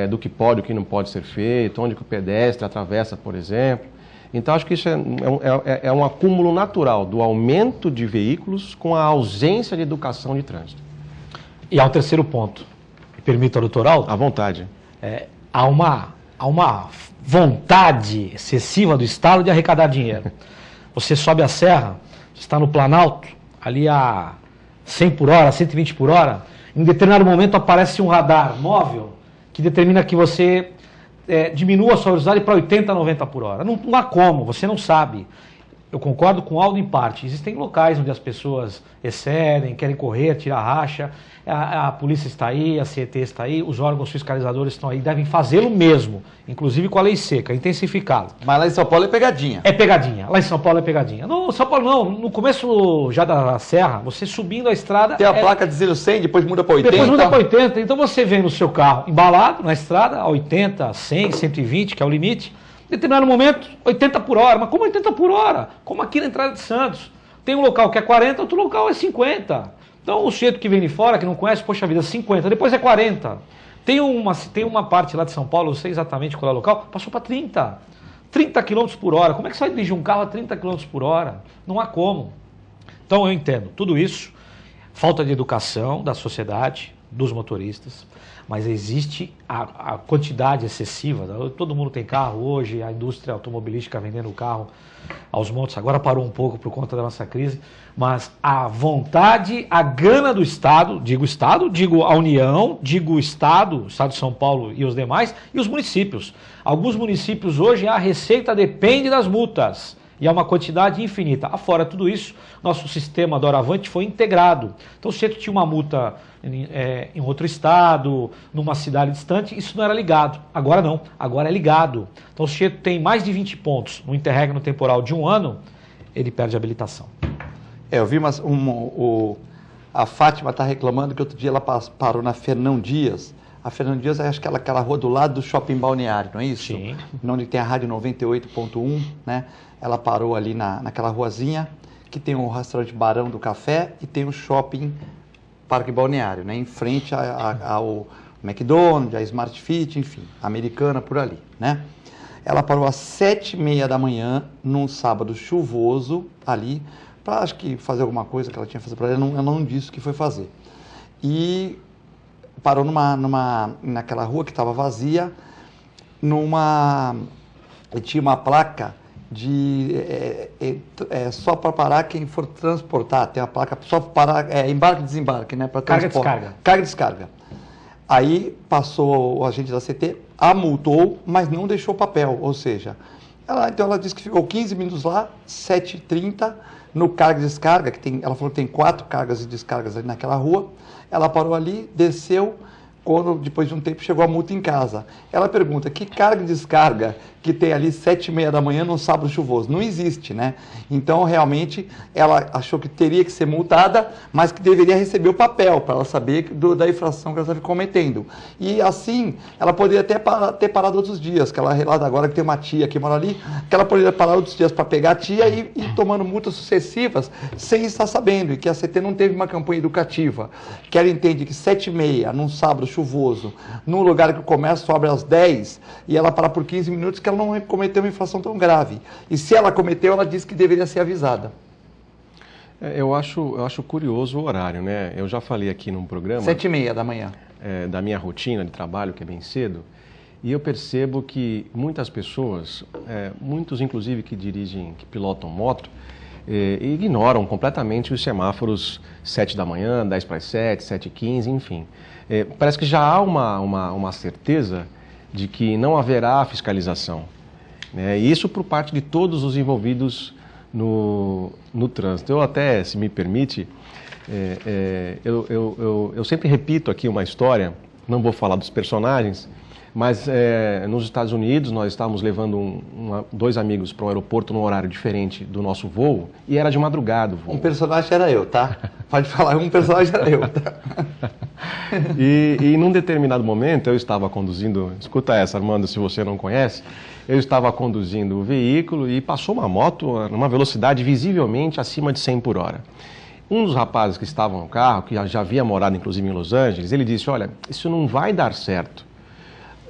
do que pode e o que não pode ser feito, onde que o pedestre atravessa, por exemplo. Então, acho que isso é um acúmulo natural do aumento de veículos com a ausência de educação de trânsito. E ao terceiro ponto, me permita, doutor Aldo? À vontade. Há uma vontade excessiva do Estado de arrecadar dinheiro. Você sobe a serra, está no Planalto, ali a 100 por hora, 120 por hora, em determinado momento aparece um radar móvel que determina que você diminua a sua velocidade para 80, 90 por hora. Não há como, você não sabe. eu concordo com o Aldo em parte. Existem locais onde as pessoas excedem, querem correr, tirar racha, a polícia está aí, a CET está aí, os órgãos fiscalizadores estão aí, devem fazê-lo mesmo, inclusive com a lei seca, intensificá-lo. Mas lá em São Paulo é pegadinha. É pegadinha, lá em São Paulo é pegadinha. No São Paulo não, no começo já da serra, você subindo a estrada... Tem a placa dizendo 100, depois muda para 80. Depois muda para 80, então você vem no seu carro embalado na estrada, a 80, 100, 120, que é o limite, em determinado momento, 80 por hora. Mas como 80 por hora? Como aqui na entrada de Santos. Tem um local que é 40, outro local é 50. Então o sujeito que vem de fora, que não conhece, poxa vida, 50, depois é 40. Tem uma parte lá de São Paulo, eu sei exatamente qual é o local, passou para 30. 30 km por hora. Como é que você vai dirigir um carro a 30 km por hora? Não há como. Então eu entendo tudo isso, falta de educação da sociedade, dos motoristas, mas existe a quantidade excessiva. Todo mundo tem carro hoje, a indústria automobilística vendendo o carro aos montes, agora parou um pouco por conta da nossa crise, mas a vontade, a gana do Estado, digo a União, digo o Estado de São Paulo e os demais, e os municípios. Alguns municípios hoje a receita depende das multas. E é uma quantidade infinita. Afora tudo isso, nosso sistema Doravante foi integrado. Então, se você tinha uma multa em outro estado, numa cidade distante, isso não era ligado. Agora não, agora é ligado. Então, se você tem mais de 20 pontos no interregno temporal de um ano, ele perde a habilitação. Eu vi, mas a Fátima está reclamando que outro dia ela parou na Fernão Dias. A Fernão Dias é aquela rua do lado do Shopping Balneário, não é isso? Sim. Onde tem a Rádio 98.1, né? Ela parou ali naquela ruazinha, que tem o restaurante Barão do Café e tem o Shopping Parque Balneário, né? Em frente ao McDonald's, a Smart Fit, enfim, a Americana por ali, né? Ela parou às 7h30 da manhã, num sábado chuvoso, ali, para acho que fazer alguma coisa que ela tinha que fazer para ela, ela não disse o que foi fazer. E parou naquela rua que estava vazia, tinha uma placa de só para parar quem for transportar, tem uma placa só para parar, embarque e desembarque, né? Carga e descarga. Carga e descarga. Aí passou o agente da CT, a multou, mas não deixou papel, ou seja, então ela disse que ficou 15 minutos lá, 7h30, no carga e descarga, ela falou que tem 4 cargas e descargas ali naquela rua, ela parou ali, desceu, quando depois de um tempo chegou a multa em casa. Ela pergunta, que carga e descarga que tem ali 7h30 da manhã num sábado chuvoso? Não existe, né? Então, realmente, ela achou que teria que ser multada, mas que deveria receber o papel para ela saber da infração que ela estava cometendo. E assim, ela poderia até ter parado outros dias, que ela relata agora que tem uma tia que mora ali, que ela poderia parar outros dias para pegar a tia e ir tomando multas sucessivas sem estar sabendo, e que a CT não teve uma campanha educativa, que ela entende que 7h30, num sábado chuvoso, num lugar que o comércio abre às 10 e ela para por 15 minutos, que ela não cometeu uma infração tão grave. E se ela cometeu, ela disse que deveria ser avisada. Eu acho curioso o horário, né? Eu já falei aqui num programa... 7h30 da manhã. Da minha rotina de trabalho, que é bem cedo, e eu percebo que muitas pessoas, muitos inclusive que pilotam moto, ignoram completamente os semáforos 7 da manhã, 10 para as 7, 7h15, enfim. Parece que já há uma certeza de que não haverá fiscalização, né? E isso por parte de todos os envolvidos no trânsito. Eu até, se me permite, eu sempre repito aqui uma história, não vou falar dos personagens, mas nos Estados Unidos nós estávamos levando 2 amigos para um aeroporto num horário diferente do nosso voo e era de madrugada o voo. Um personagem era eu, tá? Pode falar, um personagem era eu, tá? E num determinado momento eu estava conduzindo, escuta essa, Armando, se você não conhece, eu estava conduzindo o veículo e passou uma moto numa velocidade visivelmente acima de 100 por hora. Um dos rapazes que estavam no carro, que já havia morado inclusive em Los Angeles, ele disse, olha, isso não vai dar certo.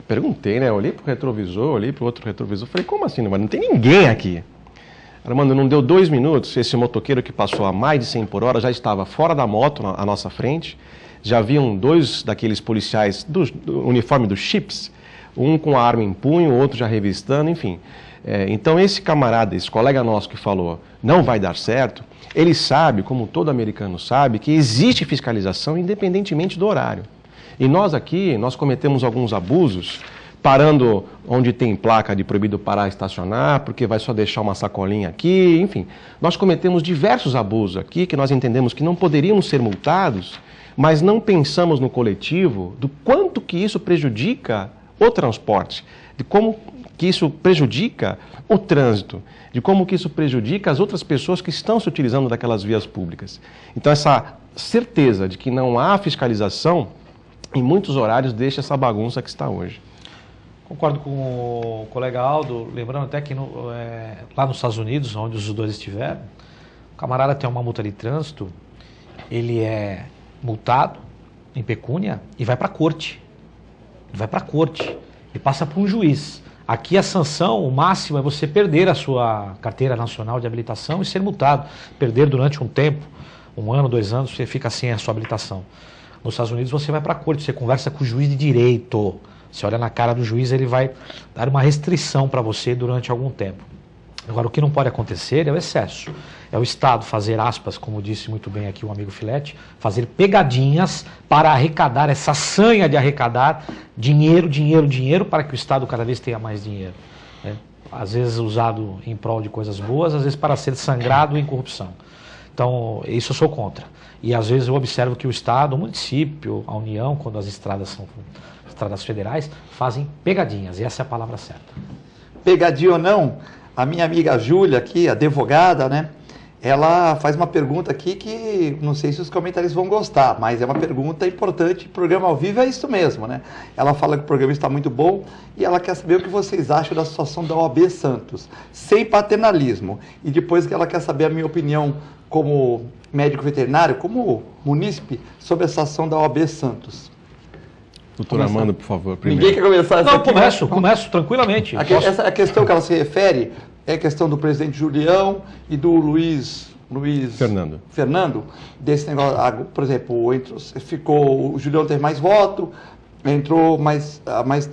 Perguntei, né? Olhei para o retrovisor, olhei para o outro retrovisor, falei, como assim? Não tem ninguém aqui. Armando, não deu 2 minutos, esse motoqueiro que passou a mais de 100 por hora já estava fora da moto, à nossa frente. Já haviam 2 daqueles policiais do uniforme dos chips, um com a arma em punho, o outro já revistando, enfim. Então esse camarada, esse colega nosso que falou, não vai dar certo, ele sabe, como todo americano sabe, que existe fiscalização independentemente do horário. E nós aqui, nós cometemos alguns abusos, parando onde tem placa de proibido parar e estacionar, porque vai só deixar uma sacolinha aqui, enfim. Nós cometemos diversos abusos aqui que nós entendemos que não poderíamos ser multados, mas não pensamos no coletivo do quanto que isso prejudica o transporte, de como que isso prejudica o trânsito, de como que isso prejudica as outras pessoas que estão se utilizando daquelas vias públicas. Então essa certeza de que não há fiscalização, em muitos horários, deixa essa bagunça que está hoje. Concordo com o colega Aldo, lembrando até que lá nos Estados Unidos, onde os dois estiveram, o camarada tem uma multa de trânsito, ele é multado em pecúnia e vai para a corte. Vai para a corte e passa por um juiz. Aqui a sanção, o máximo é você perder a sua carteira nacional de habilitação e ser multado. Perder durante um tempo, 1 ano, 2 anos, você fica sem a sua habilitação. Nos Estados Unidos você vai para a corte, você conversa com o juiz de direito. Você olha na cara do juiz, ele vai dar uma restrição para você durante algum tempo. Agora, o que não pode acontecer é o excesso. É o Estado fazer aspas, como disse muito bem aqui o amigo Filete, fazer pegadinhas para arrecadar, essa sanha de arrecadar dinheiro, dinheiro, dinheiro, para que o Estado cada vez tenha mais dinheiro. Né? Às vezes usado em prol de coisas boas, às vezes para ser sangrado em corrupção. Então, isso eu sou contra. E às vezes eu observo que o Estado, o município, a União, quando as estradas são estradas federais, fazem pegadinhas, e essa é a palavra certa. Pegadinha ou não, a minha amiga Júlia aqui, advogada, né? Ela faz uma pergunta aqui que não sei se os comentaristas vão gostar, mas é uma pergunta importante. O programa ao vivo é isso mesmo, né? Ela fala que o programa está muito bom e ela quer saber o que vocês acham da situação da OAB Santos, sem paternalismo. E depois que ela quer saber a minha opinião como médico veterinário, como munícipe, sobre essa ação da OAB Santos. Doutor Armando, por favor, primeiro. Ninguém quer começar Não, começo tranquilamente. Essa a questão que ela se refere é a questão do presidente Julião e do Luiz Fernando, desse negócio, por exemplo, ficou, o Julião teve mais voto, entrou, mas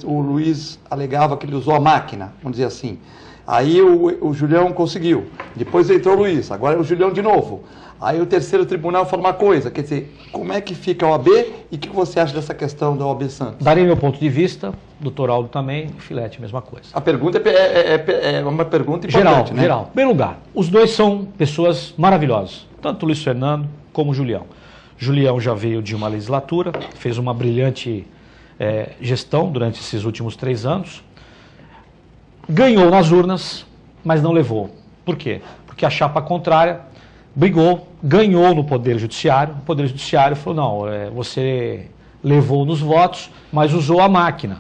o Luiz alegava que ele usou a máquina, vamos dizer assim. Aí o Julião conseguiu, depois entrou o Luiz, agora é o Julião de novo. Aí o terceiro tribunal fala uma coisa, quer dizer, como é que fica a OAB e o que você acha dessa questão da OAB Santos? Darei meu ponto de vista, doutor Aldo também, Filete, mesma coisa. A pergunta é uma pergunta importante, né? Geral. Em primeiro lugar, os dois são pessoas maravilhosas, tanto o Luiz Fernando como o Julião. Julião já veio de uma legislatura, fez uma brilhante gestão durante esses últimos 3 anos, ganhou nas urnas, mas não levou. Por quê? Porque a chapa contrária brigou, ganhou no Poder Judiciário, o Poder Judiciário falou, não, você levou nos votos, mas usou a máquina.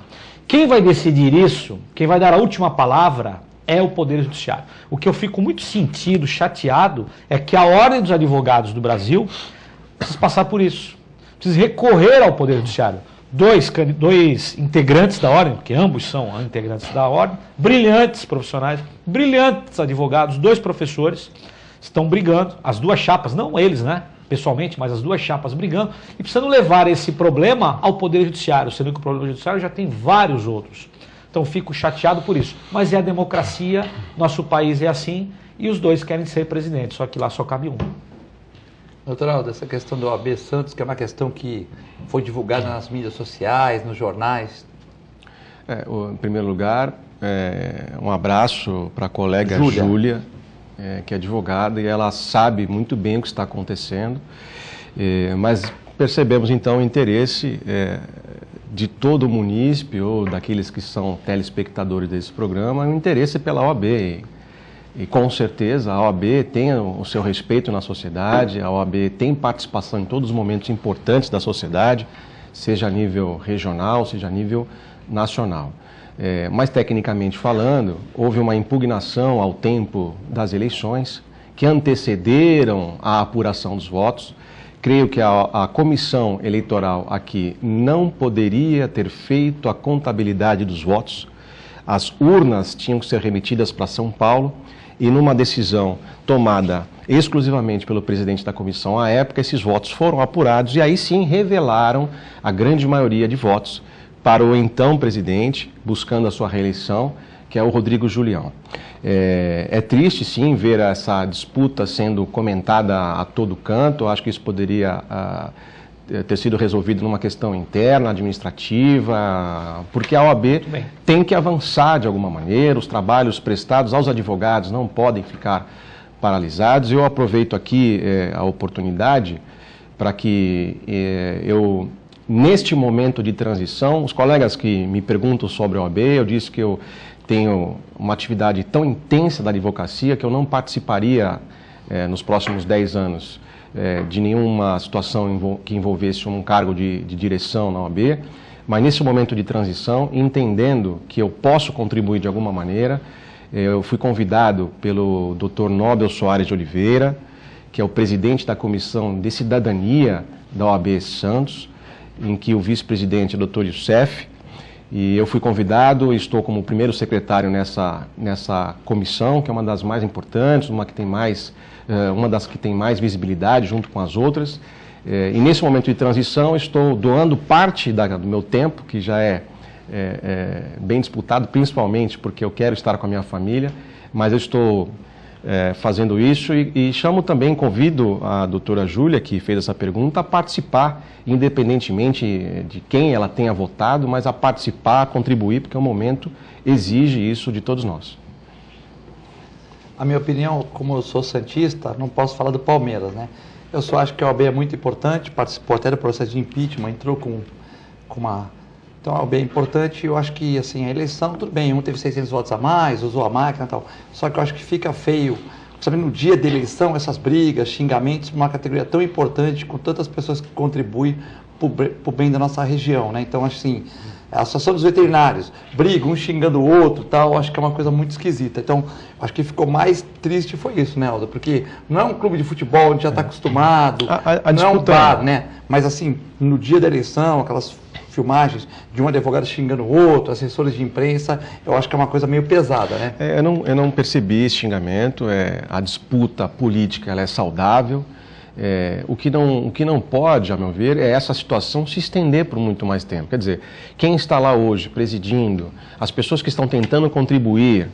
Quem vai decidir isso, quem vai dar a última palavra é o Poder Judiciário. O que eu fico muito sentido, chateado, é que a Ordem dos Advogados do Brasil precisa passar por isso, precisa recorrer ao Poder Judiciário. Dois integrantes da Ordem, porque ambos são integrantes da Ordem, brilhantes profissionais, brilhantes advogados, 2 professores, estão brigando, as 2 chapas, não eles, né, pessoalmente, mas as 2 chapas brigando, e precisando levar esse problema ao Poder Judiciário, sendo que o Poder Judiciário já tem vários outros. Então fico chateado por isso. Mas é a democracia, nosso país é assim, e os 2 querem ser presidentes, só que lá só cabe um. Doutor Aldo, essa questão do OAB Santos, que é uma questão que foi divulgada nas mídias sociais, nos jornais. Em primeiro lugar, um abraço para a colega Júlia, que é advogada, e ela sabe muito bem o que está acontecendo, mas percebemos então o interesse de todo o munícipe ou daqueles que são telespectadores desse programa, o interesse pela OAB. E com certeza a OAB tem o seu respeito na sociedade, a OAB tem participação em todos os momentos importantes da sociedade, seja a nível regional, seja a nível nacional. Mas tecnicamente falando, houve uma impugnação ao tempo das eleições que antecederam a apuração dos votos. Creio que a comissão eleitoral aqui não poderia ter feito a contabilidade dos votos. As urnas tinham que ser remetidas para São Paulo e numa decisão tomada exclusivamente pelo presidente da comissão à época, esses votos foram apurados e aí sim revelaram a grande maioria de votos para o então presidente, buscando a sua reeleição, que é o Rodrigo Julião. É triste, sim, ver essa disputa sendo comentada a todo canto. Eu acho que isso poderia ter sido resolvido numa questão interna, administrativa, porque a OAB tem que avançar de alguma maneira, os trabalhos prestados aos advogados não podem ficar paralisados. Eu aproveito aqui a oportunidade para que eu, neste momento de transição, os colegas que me perguntam sobre a OAB, eu disse que eu tenho uma atividade tão intensa da advocacia que eu não participaria nos próximos 10 anos de nenhuma situação que envolvesse um cargo de direção na OAB, mas nesse momento de transição, entendendo que eu posso contribuir de alguma maneira, eu fui convidado pelo Dr. Nobel Soares de Oliveira, que é o presidente da Comissão de Cidadania da OAB Santos, em que o vice-presidente é o Dr. Youssef, e eu fui convidado e estou como primeiro secretário nessa comissão, que é uma das mais importantes, uma das que tem mais visibilidade junto com as outras. E nesse momento de transição estou doando parte do meu tempo, que já é bem disputado, principalmente porque eu quero estar com a minha família, mas eu estou fazendo isso e chamo também, convido a doutora Júlia, que fez essa pergunta, a participar, independentemente de quem ela tenha votado, mas a participar, a contribuir, porque o momento exige isso de todos nós. A minha opinião, como eu sou santista, não posso falar do Palmeiras, né? Eu só acho que a OAB é muito importante, participou até do processo de impeachment, entrou com uma... Então a OAB é importante. Eu acho que assim, a eleição, tudo bem, um teve 600 votos a mais, usou a máquina e tal, só que eu acho que fica feio, sabe, no dia da eleição, essas brigas, xingamentos, uma categoria tão importante, com tantas pessoas que contribuem para o bem da nossa região, né? Então, assim, a Associação dos Veterinários, briga, um xingando o outro, tal, acho que é uma coisa muito esquisita. Então, acho que ficou mais triste foi isso, né, Aldo? Porque não é um clube de futebol, a gente já está acostumado, não é um bar, né? Mas, assim, no dia da eleição, aquelas filmagens de um advogado xingando o outro, assessores de imprensa, eu acho que é uma coisa meio pesada, né? Eu não percebi esse xingamento, a disputa política ela é saudável, o que não pode, a meu ver, é essa situação se estender por muito mais tempo. Quer dizer, quem está lá hoje presidindo, as pessoas que estão tentando contribuir,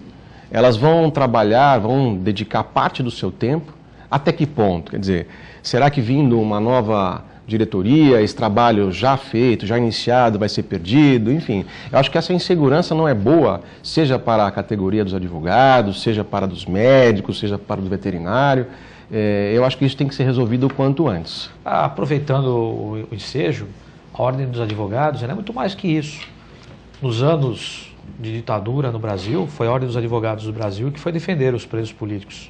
elas vão trabalhar, vão dedicar parte do seu tempo, até que ponto? Quer dizer, será que vindo uma nova diretoria, esse trabalho já feito, já iniciado, vai ser perdido, enfim. Eu acho que essa insegurança não é boa, seja para a categoria dos advogados, seja para dos médicos, seja para o veterinário. Eu acho que isso tem que ser resolvido o quanto antes. Aproveitando o ensejo, a Ordem dos Advogados é muito mais que isso. Nos anos de ditadura no Brasil, foi a Ordem dos Advogados do Brasil que foi defender os presos políticos.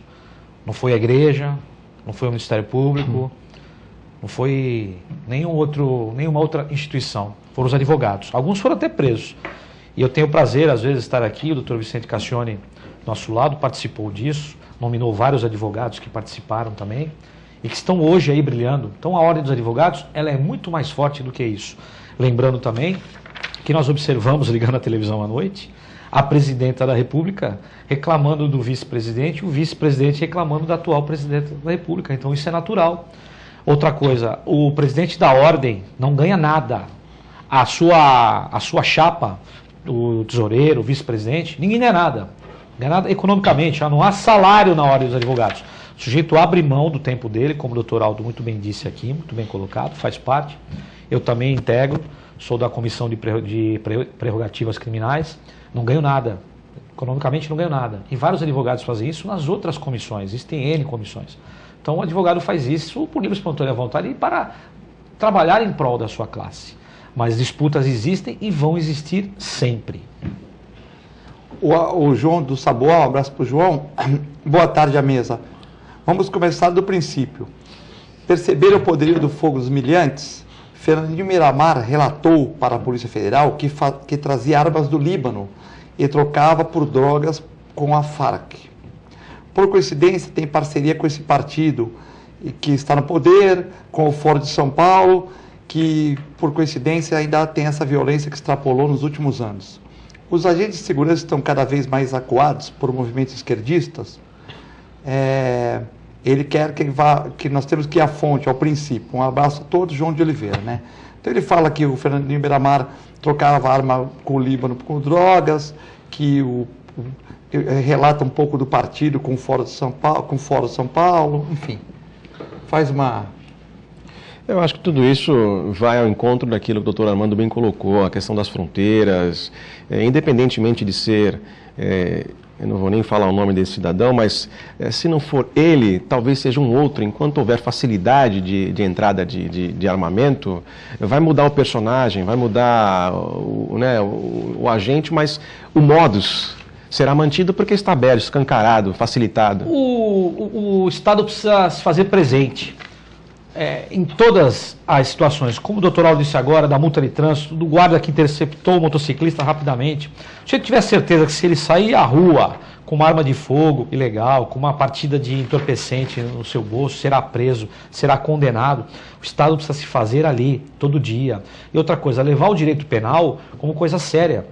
Não foi a igreja, não foi o Ministério Público, não foi nenhuma outra instituição, foram os advogados. Alguns foram até presos. E eu tenho o prazer, às vezes, de estar aqui, o Dr. Vicente Cassione, do nosso lado, participou disso, nominou vários advogados que participaram também, e que estão hoje aí brilhando. Então a Ordem dos Advogados, ela é muito mais forte do que isso. Lembrando também que nós observamos, ligando a televisão à noite, a presidenta da República reclamando do vice-presidente, e o vice-presidente reclamando da atual presidenta da República. Então isso é natural. Outra coisa, o presidente da ordem não ganha nada. A sua chapa, o tesoureiro, o vice-presidente, ninguém ganha nada. Ganha nada economicamente, não há salário na ordem dos advogados. O sujeito abre mão do tempo dele, como o doutor Aldo muito bem disse aqui, muito bem colocado, faz parte. Eu também integro, sou da Comissão de Prerrogativas Criminais, não ganho nada. Economicamente não ganho nada. E vários advogados fazem isso nas outras comissões, existem N comissões. Então o advogado faz isso por livre e espontânea vontade e para trabalhar em prol da sua classe. Mas disputas existem e vão existir sempre. O João do Saboal, um abraço para o João. Boa tarde à mesa. Vamos começar do princípio. Perceber o poderio do fogo dos miliantes? Fernandinho Miramar relatou para a Polícia Federal que trazia armas do Líbano e trocava por drogas com a Farc. Por coincidência, tem parceria com esse partido que está no poder, com o Foro de São Paulo, que, por coincidência, ainda tem essa violência que extrapolou nos últimos anos. Os agentes de segurança estão cada vez mais acuados por movimentos esquerdistas. Ele quer que nós temos que ir à fonte, ao princípio. Um abraço a todos, João de Oliveira, né? Então ele fala que o Fernandinho Miramar trocava arma com o Líbano com drogas, que relata um pouco do partido com o Foro de São Paulo, enfim, faz uma... Eu acho que tudo isso vai ao encontro daquilo que o doutor Armando bem colocou, a questão das fronteiras, independentemente de ser, eu não vou nem falar o nome desse cidadão, mas se não for ele, talvez seja um outro. Enquanto houver facilidade de entrada de armamento, vai mudar o personagem, vai mudar o agente, mas o modus será mantido porque está aberto, escancarado, facilitado. O Estado precisa se fazer presente. Em todas as situações, como o doutor Aldo disse agora, da multa de trânsito, do guarda que interceptou o motociclista rapidamente, se ele tiver certeza que se ele sair à rua com uma arma de fogo ilegal, com uma partida de entorpecente no seu bolso, será preso, será condenado. O Estado precisa se fazer ali, todo dia. E outra coisa, levar o direito penal como coisa séria.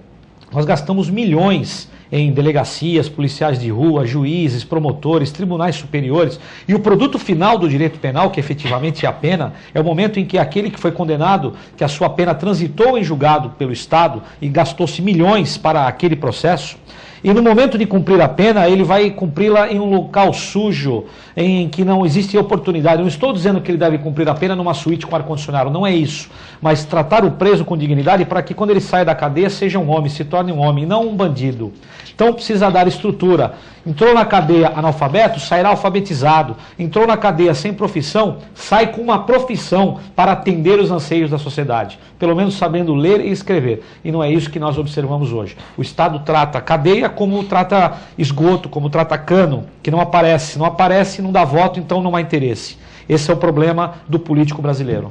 Nós gastamos milhões em delegacias, policiais de rua, juízes, promotores, tribunais superiores, e o produto final do direito penal, que efetivamente é a pena, é o momento em que aquele que foi condenado, que a sua pena transitou em julgado pelo Estado e gastou-se milhões para aquele processo, e no momento de cumprir a pena, ele vai cumpri-la em um local sujo, em que não existe oportunidade. Não estou dizendo que ele deve cumprir a pena numa suíte com ar-condicionado, não é isso. Mas tratar o preso com dignidade para que quando ele saia da cadeia seja um homem, se torne um homem, não um bandido. Então precisa dar estrutura. Entrou na cadeia analfabeto, sairá alfabetizado. Entrou na cadeia sem profissão, sai com uma profissão para atender os anseios da sociedade. Pelo menos sabendo ler e escrever. E não é isso que nós observamos hoje. O Estado trata a cadeia como trata esgoto, como trata cano, que não aparece. Se não aparece, não dá voto, então não há interesse. Esse é o problema do político brasileiro.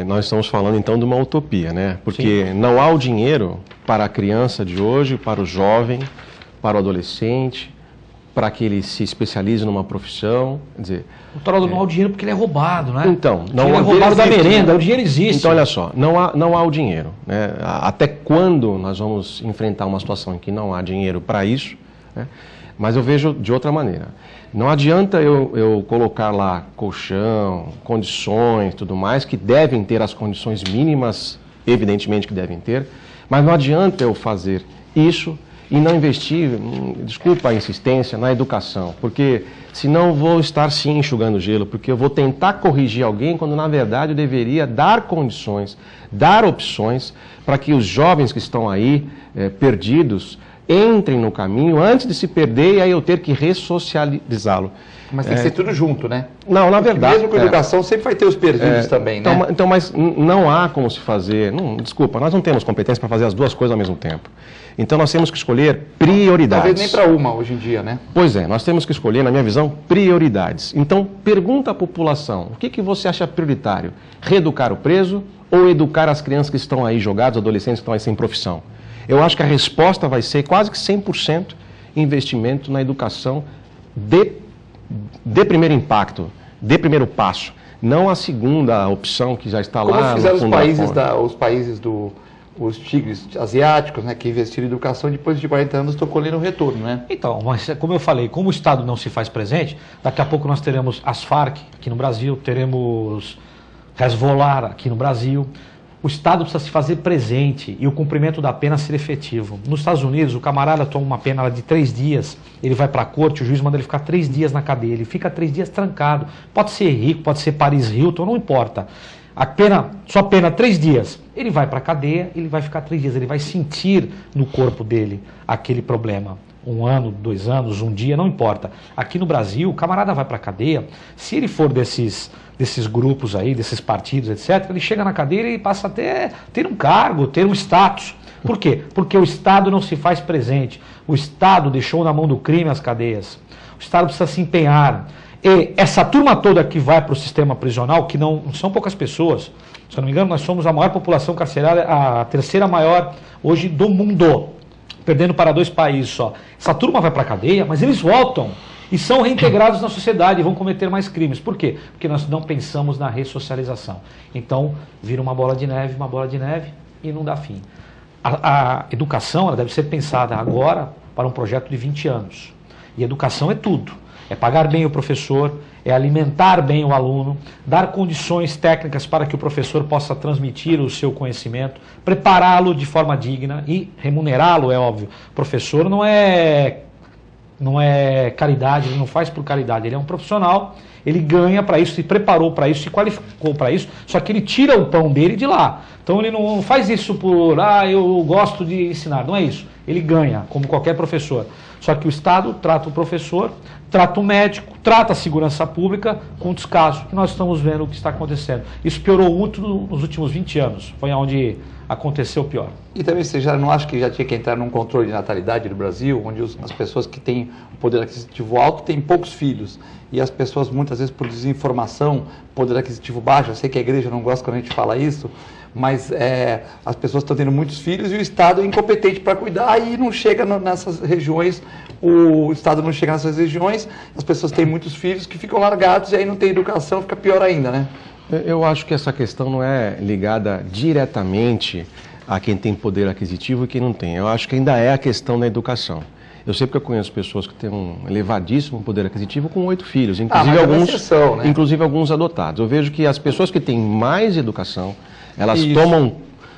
Nós estamos falando então de uma utopia, né? Porque sim, não há o dinheiro para a criança de hoje, para o jovem, para o adolescente, para que ele se especialize numa profissão. Quer dizer, não há o dinheiro porque ele é roubado, né? Então, não ele é roubado da merenda, o dinheiro existe. Então, olha só, não há o dinheiro, né? Até quando nós vamos enfrentar uma situação em que não há dinheiro para isso, né? Mas eu vejo de outra maneira. Não adianta eu colocar lá colchão, condições, tudo mais, que devem ter as condições mínimas, evidentemente que devem ter, mas não adianta eu fazer isso e não investir, desculpa a insistência, na educação, porque senão eu vou estar sim enxugando gelo, porque eu vou tentar corrigir alguém quando na verdade eu deveria dar condições, dar opções para que os jovens que estão aí perdidos entrem no caminho antes de se perder e aí eu ter que ressocializá-lo. Mas tem que ser tudo junto, né? Não, na verdade... Mesmo com a educação sempre vai ter os perdidos também, né? Então, mas não há como se fazer... desculpa, nós não temos competência para fazer as duas coisas ao mesmo tempo. Então nós temos que escolher prioridades. Talvez nem para uma hoje em dia, né? Pois é, nós temos que escolher, na minha visão, prioridades. Então pergunta à população, o que você acha prioritário? Reeducar o preso ou educar as crianças que estão aí jogadas, adolescentes que estão aí sem profissão? Eu acho que a resposta vai ser quase que 100% investimento na educação de primeiro impacto, de primeiro passo. Não a segunda opção que já está lá. Como fizeram os países os tigres asiáticos, né, que investiram em educação depois de 40 anos estão colhendo o retorno, né? Então, mas como eu falei, como o Estado não se faz presente, daqui a pouco nós teremos as Farc aqui no Brasil, teremos Hezbollah aqui no Brasil. O Estado precisa se fazer presente e o cumprimento da pena ser efetivo. Nos Estados Unidos, o camarada toma uma pena de 3 dias, ele vai para a corte, o juiz manda ele ficar 3 dias na cadeia, ele fica 3 dias trancado. Pode ser rico, pode ser Paris Hilton, não importa. Sua pena 3 dias. Ele vai para a cadeia, ele vai ficar 3 dias, ele vai sentir no corpo dele aquele problema. 1 ano, 2 anos, 1 dia, não importa. Aqui no Brasil, o camarada vai para a cadeia, se ele for desses grupos aí, desses partidos, etc., ele chega na cadeia e passa até ter um cargo, ter um status. Por quê? Porque o Estado não se faz presente. O Estado deixou na mão do crime as cadeias. O Estado precisa se empenhar. E essa turma toda que vai para o sistema prisional, que não são poucas pessoas, se eu não me engano, nós somos a maior população carcerária, a 3ª maior hoje do mundo, perdendo para 2 países só. Essa turma vai para a cadeia, mas eles voltam e são reintegrados na sociedade e vão cometer mais crimes. Por quê? Porque nós não pensamos na ressocialização. Então, vira uma bola de neve e não dá fim. A educação ela deve ser pensada agora para um projeto de 20 anos. E educação é tudo. É pagar bem o professor, é alimentar bem o aluno, dar condições técnicas para que o professor possa transmitir o seu conhecimento, prepará-lo de forma digna e remunerá-lo, é óbvio. O professor não é não é caridade, ele não faz por caridade, ele é um profissional, ele ganha para isso, se preparou para isso, se qualificou para isso, só que ele tira o pão dele de lá. Então ele não faz isso por, eu gosto de ensinar, não é isso. Ele ganha, como qualquer professor. Só que o Estado trata o professor, trata o médico, trata a segurança pública com descaso. E nós estamos vendo o que está acontecendo. Isso piorou muito nos últimos 20 anos, foi onde aconteceu pior. E também você já não acha que já tinha que entrar num controle de natalidade no Brasil, onde as pessoas que têm um poder aquisitivo alto têm poucos filhos, e as pessoas muitas vezes por desinformação, poder aquisitivo baixo, eu sei que a igreja não gosta quando a gente fala isso, mas as pessoas estão tendo muitos filhos e o Estado é incompetente para cuidar e não chega nessas regiões, o Estado não chega nessas regiões, as pessoas têm muitos filhos que ficam largados e aí não tem educação, fica pior ainda, né? Eu acho que essa questão não é ligada diretamente a quem tem poder aquisitivo e quem não tem. Eu acho que ainda é a questão da educação. Eu sei porque eu conheço pessoas que têm um elevadíssimo poder aquisitivo com 8 filhos, inclusive alguns adotados. Eu vejo que as pessoas que têm mais educação, elas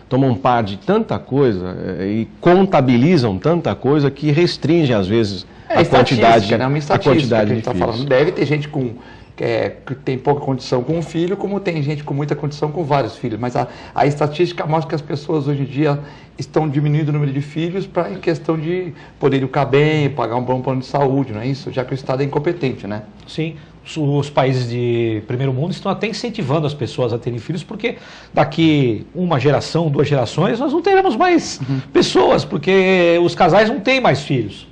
tomam par de tanta coisa e contabilizam tanta coisa que restringe às vezes a quantidade, né? Uma estatística de filhos. Falando. Deve ter gente que tem pouca condição com um filho, como tem gente com muita condição com vários filhos. Mas a estatística mostra que as pessoas hoje em dia estão diminuindo o número de filhos em questão de poder educar bem, pagar um bom plano de saúde, não é isso? Já que o Estado é incompetente, né? Sim, os países de primeiro mundo estão até incentivando as pessoas a terem filhos, porque daqui uma geração, 2 gerações, nós não teremos mais pessoas, porque os casais não têm mais filhos.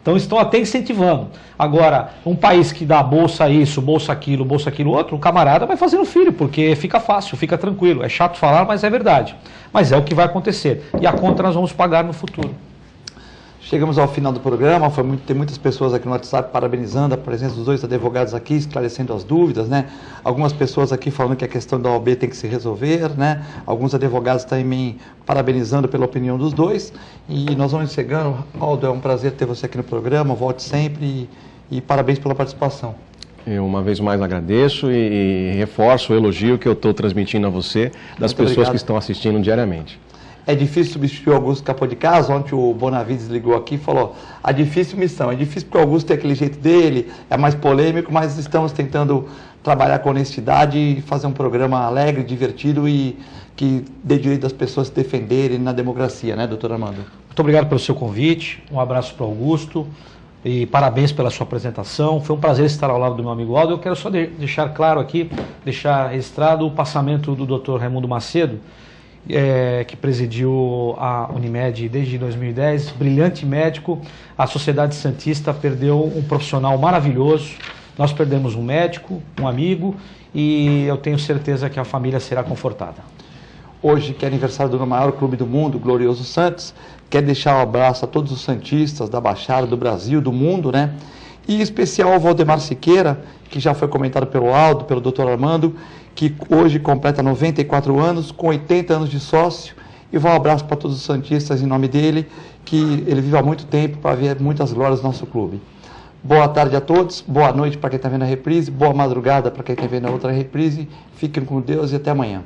Então estão até incentivando. Agora, um país que dá bolsa isso, bolsa aquilo outro, o camarada vai fazendo filho, porque fica fácil, fica tranquilo. É chato falar, mas é verdade. Mas é o que vai acontecer. E a conta nós vamos pagar no futuro. Chegamos ao final do programa, tem muitas pessoas aqui no WhatsApp parabenizando a presença dos 2 advogados aqui, esclarecendo as dúvidas, né? Algumas pessoas aqui falando que a questão da OAB tem que se resolver, né? Alguns advogados também parabenizando pela opinião dos 2. E nós vamos chegando. Aldo, é um prazer ter você aqui no programa, volte sempre e parabéns pela participação. Eu uma vez mais agradeço e reforço o elogio que eu estou transmitindo a você das pessoas que estão assistindo diariamente. É difícil substituir o Augusto Capô de Casa. Ontem o Bonavides ligou aqui e falou: a difícil missão. É difícil porque o Augusto tem aquele jeito dele, é mais polêmico, mas estamos tentando trabalhar com honestidade e fazer um programa alegre, divertido e que dê direito das pessoas se defenderem na democracia, né, doutor Armando? Muito obrigado pelo seu convite, um abraço para o Augusto e parabéns pela sua apresentação. Foi um prazer estar ao lado do meu amigo Aldo. Eu quero só deixar claro aqui, deixar registrado o passamento do doutor Raimundo Macedo, que presidiu a Unimed desde 2010, brilhante médico. A Sociedade Santista perdeu um profissional maravilhoso, nós perdemos um médico, um amigo, e eu tenho certeza que a família será confortada. Hoje, que é aniversário do maior clube do mundo, o Glorioso Santos, quer deixar um abraço a todos os santistas da Baixada, do Brasil, do mundo, né? E em especial ao Valdemar Siqueira, que já foi comentado pelo Aldo, pelo doutor Armando, que hoje completa 94 anos, com 80 anos de sócio, e um abraço para todos os santistas em nome dele, que ele viva muito tempo para ver muitas glórias do nosso clube. Boa tarde a todos, boa noite para quem está vendo a reprise, boa madrugada para quem está vendo a outra reprise, fiquem com Deus e até amanhã.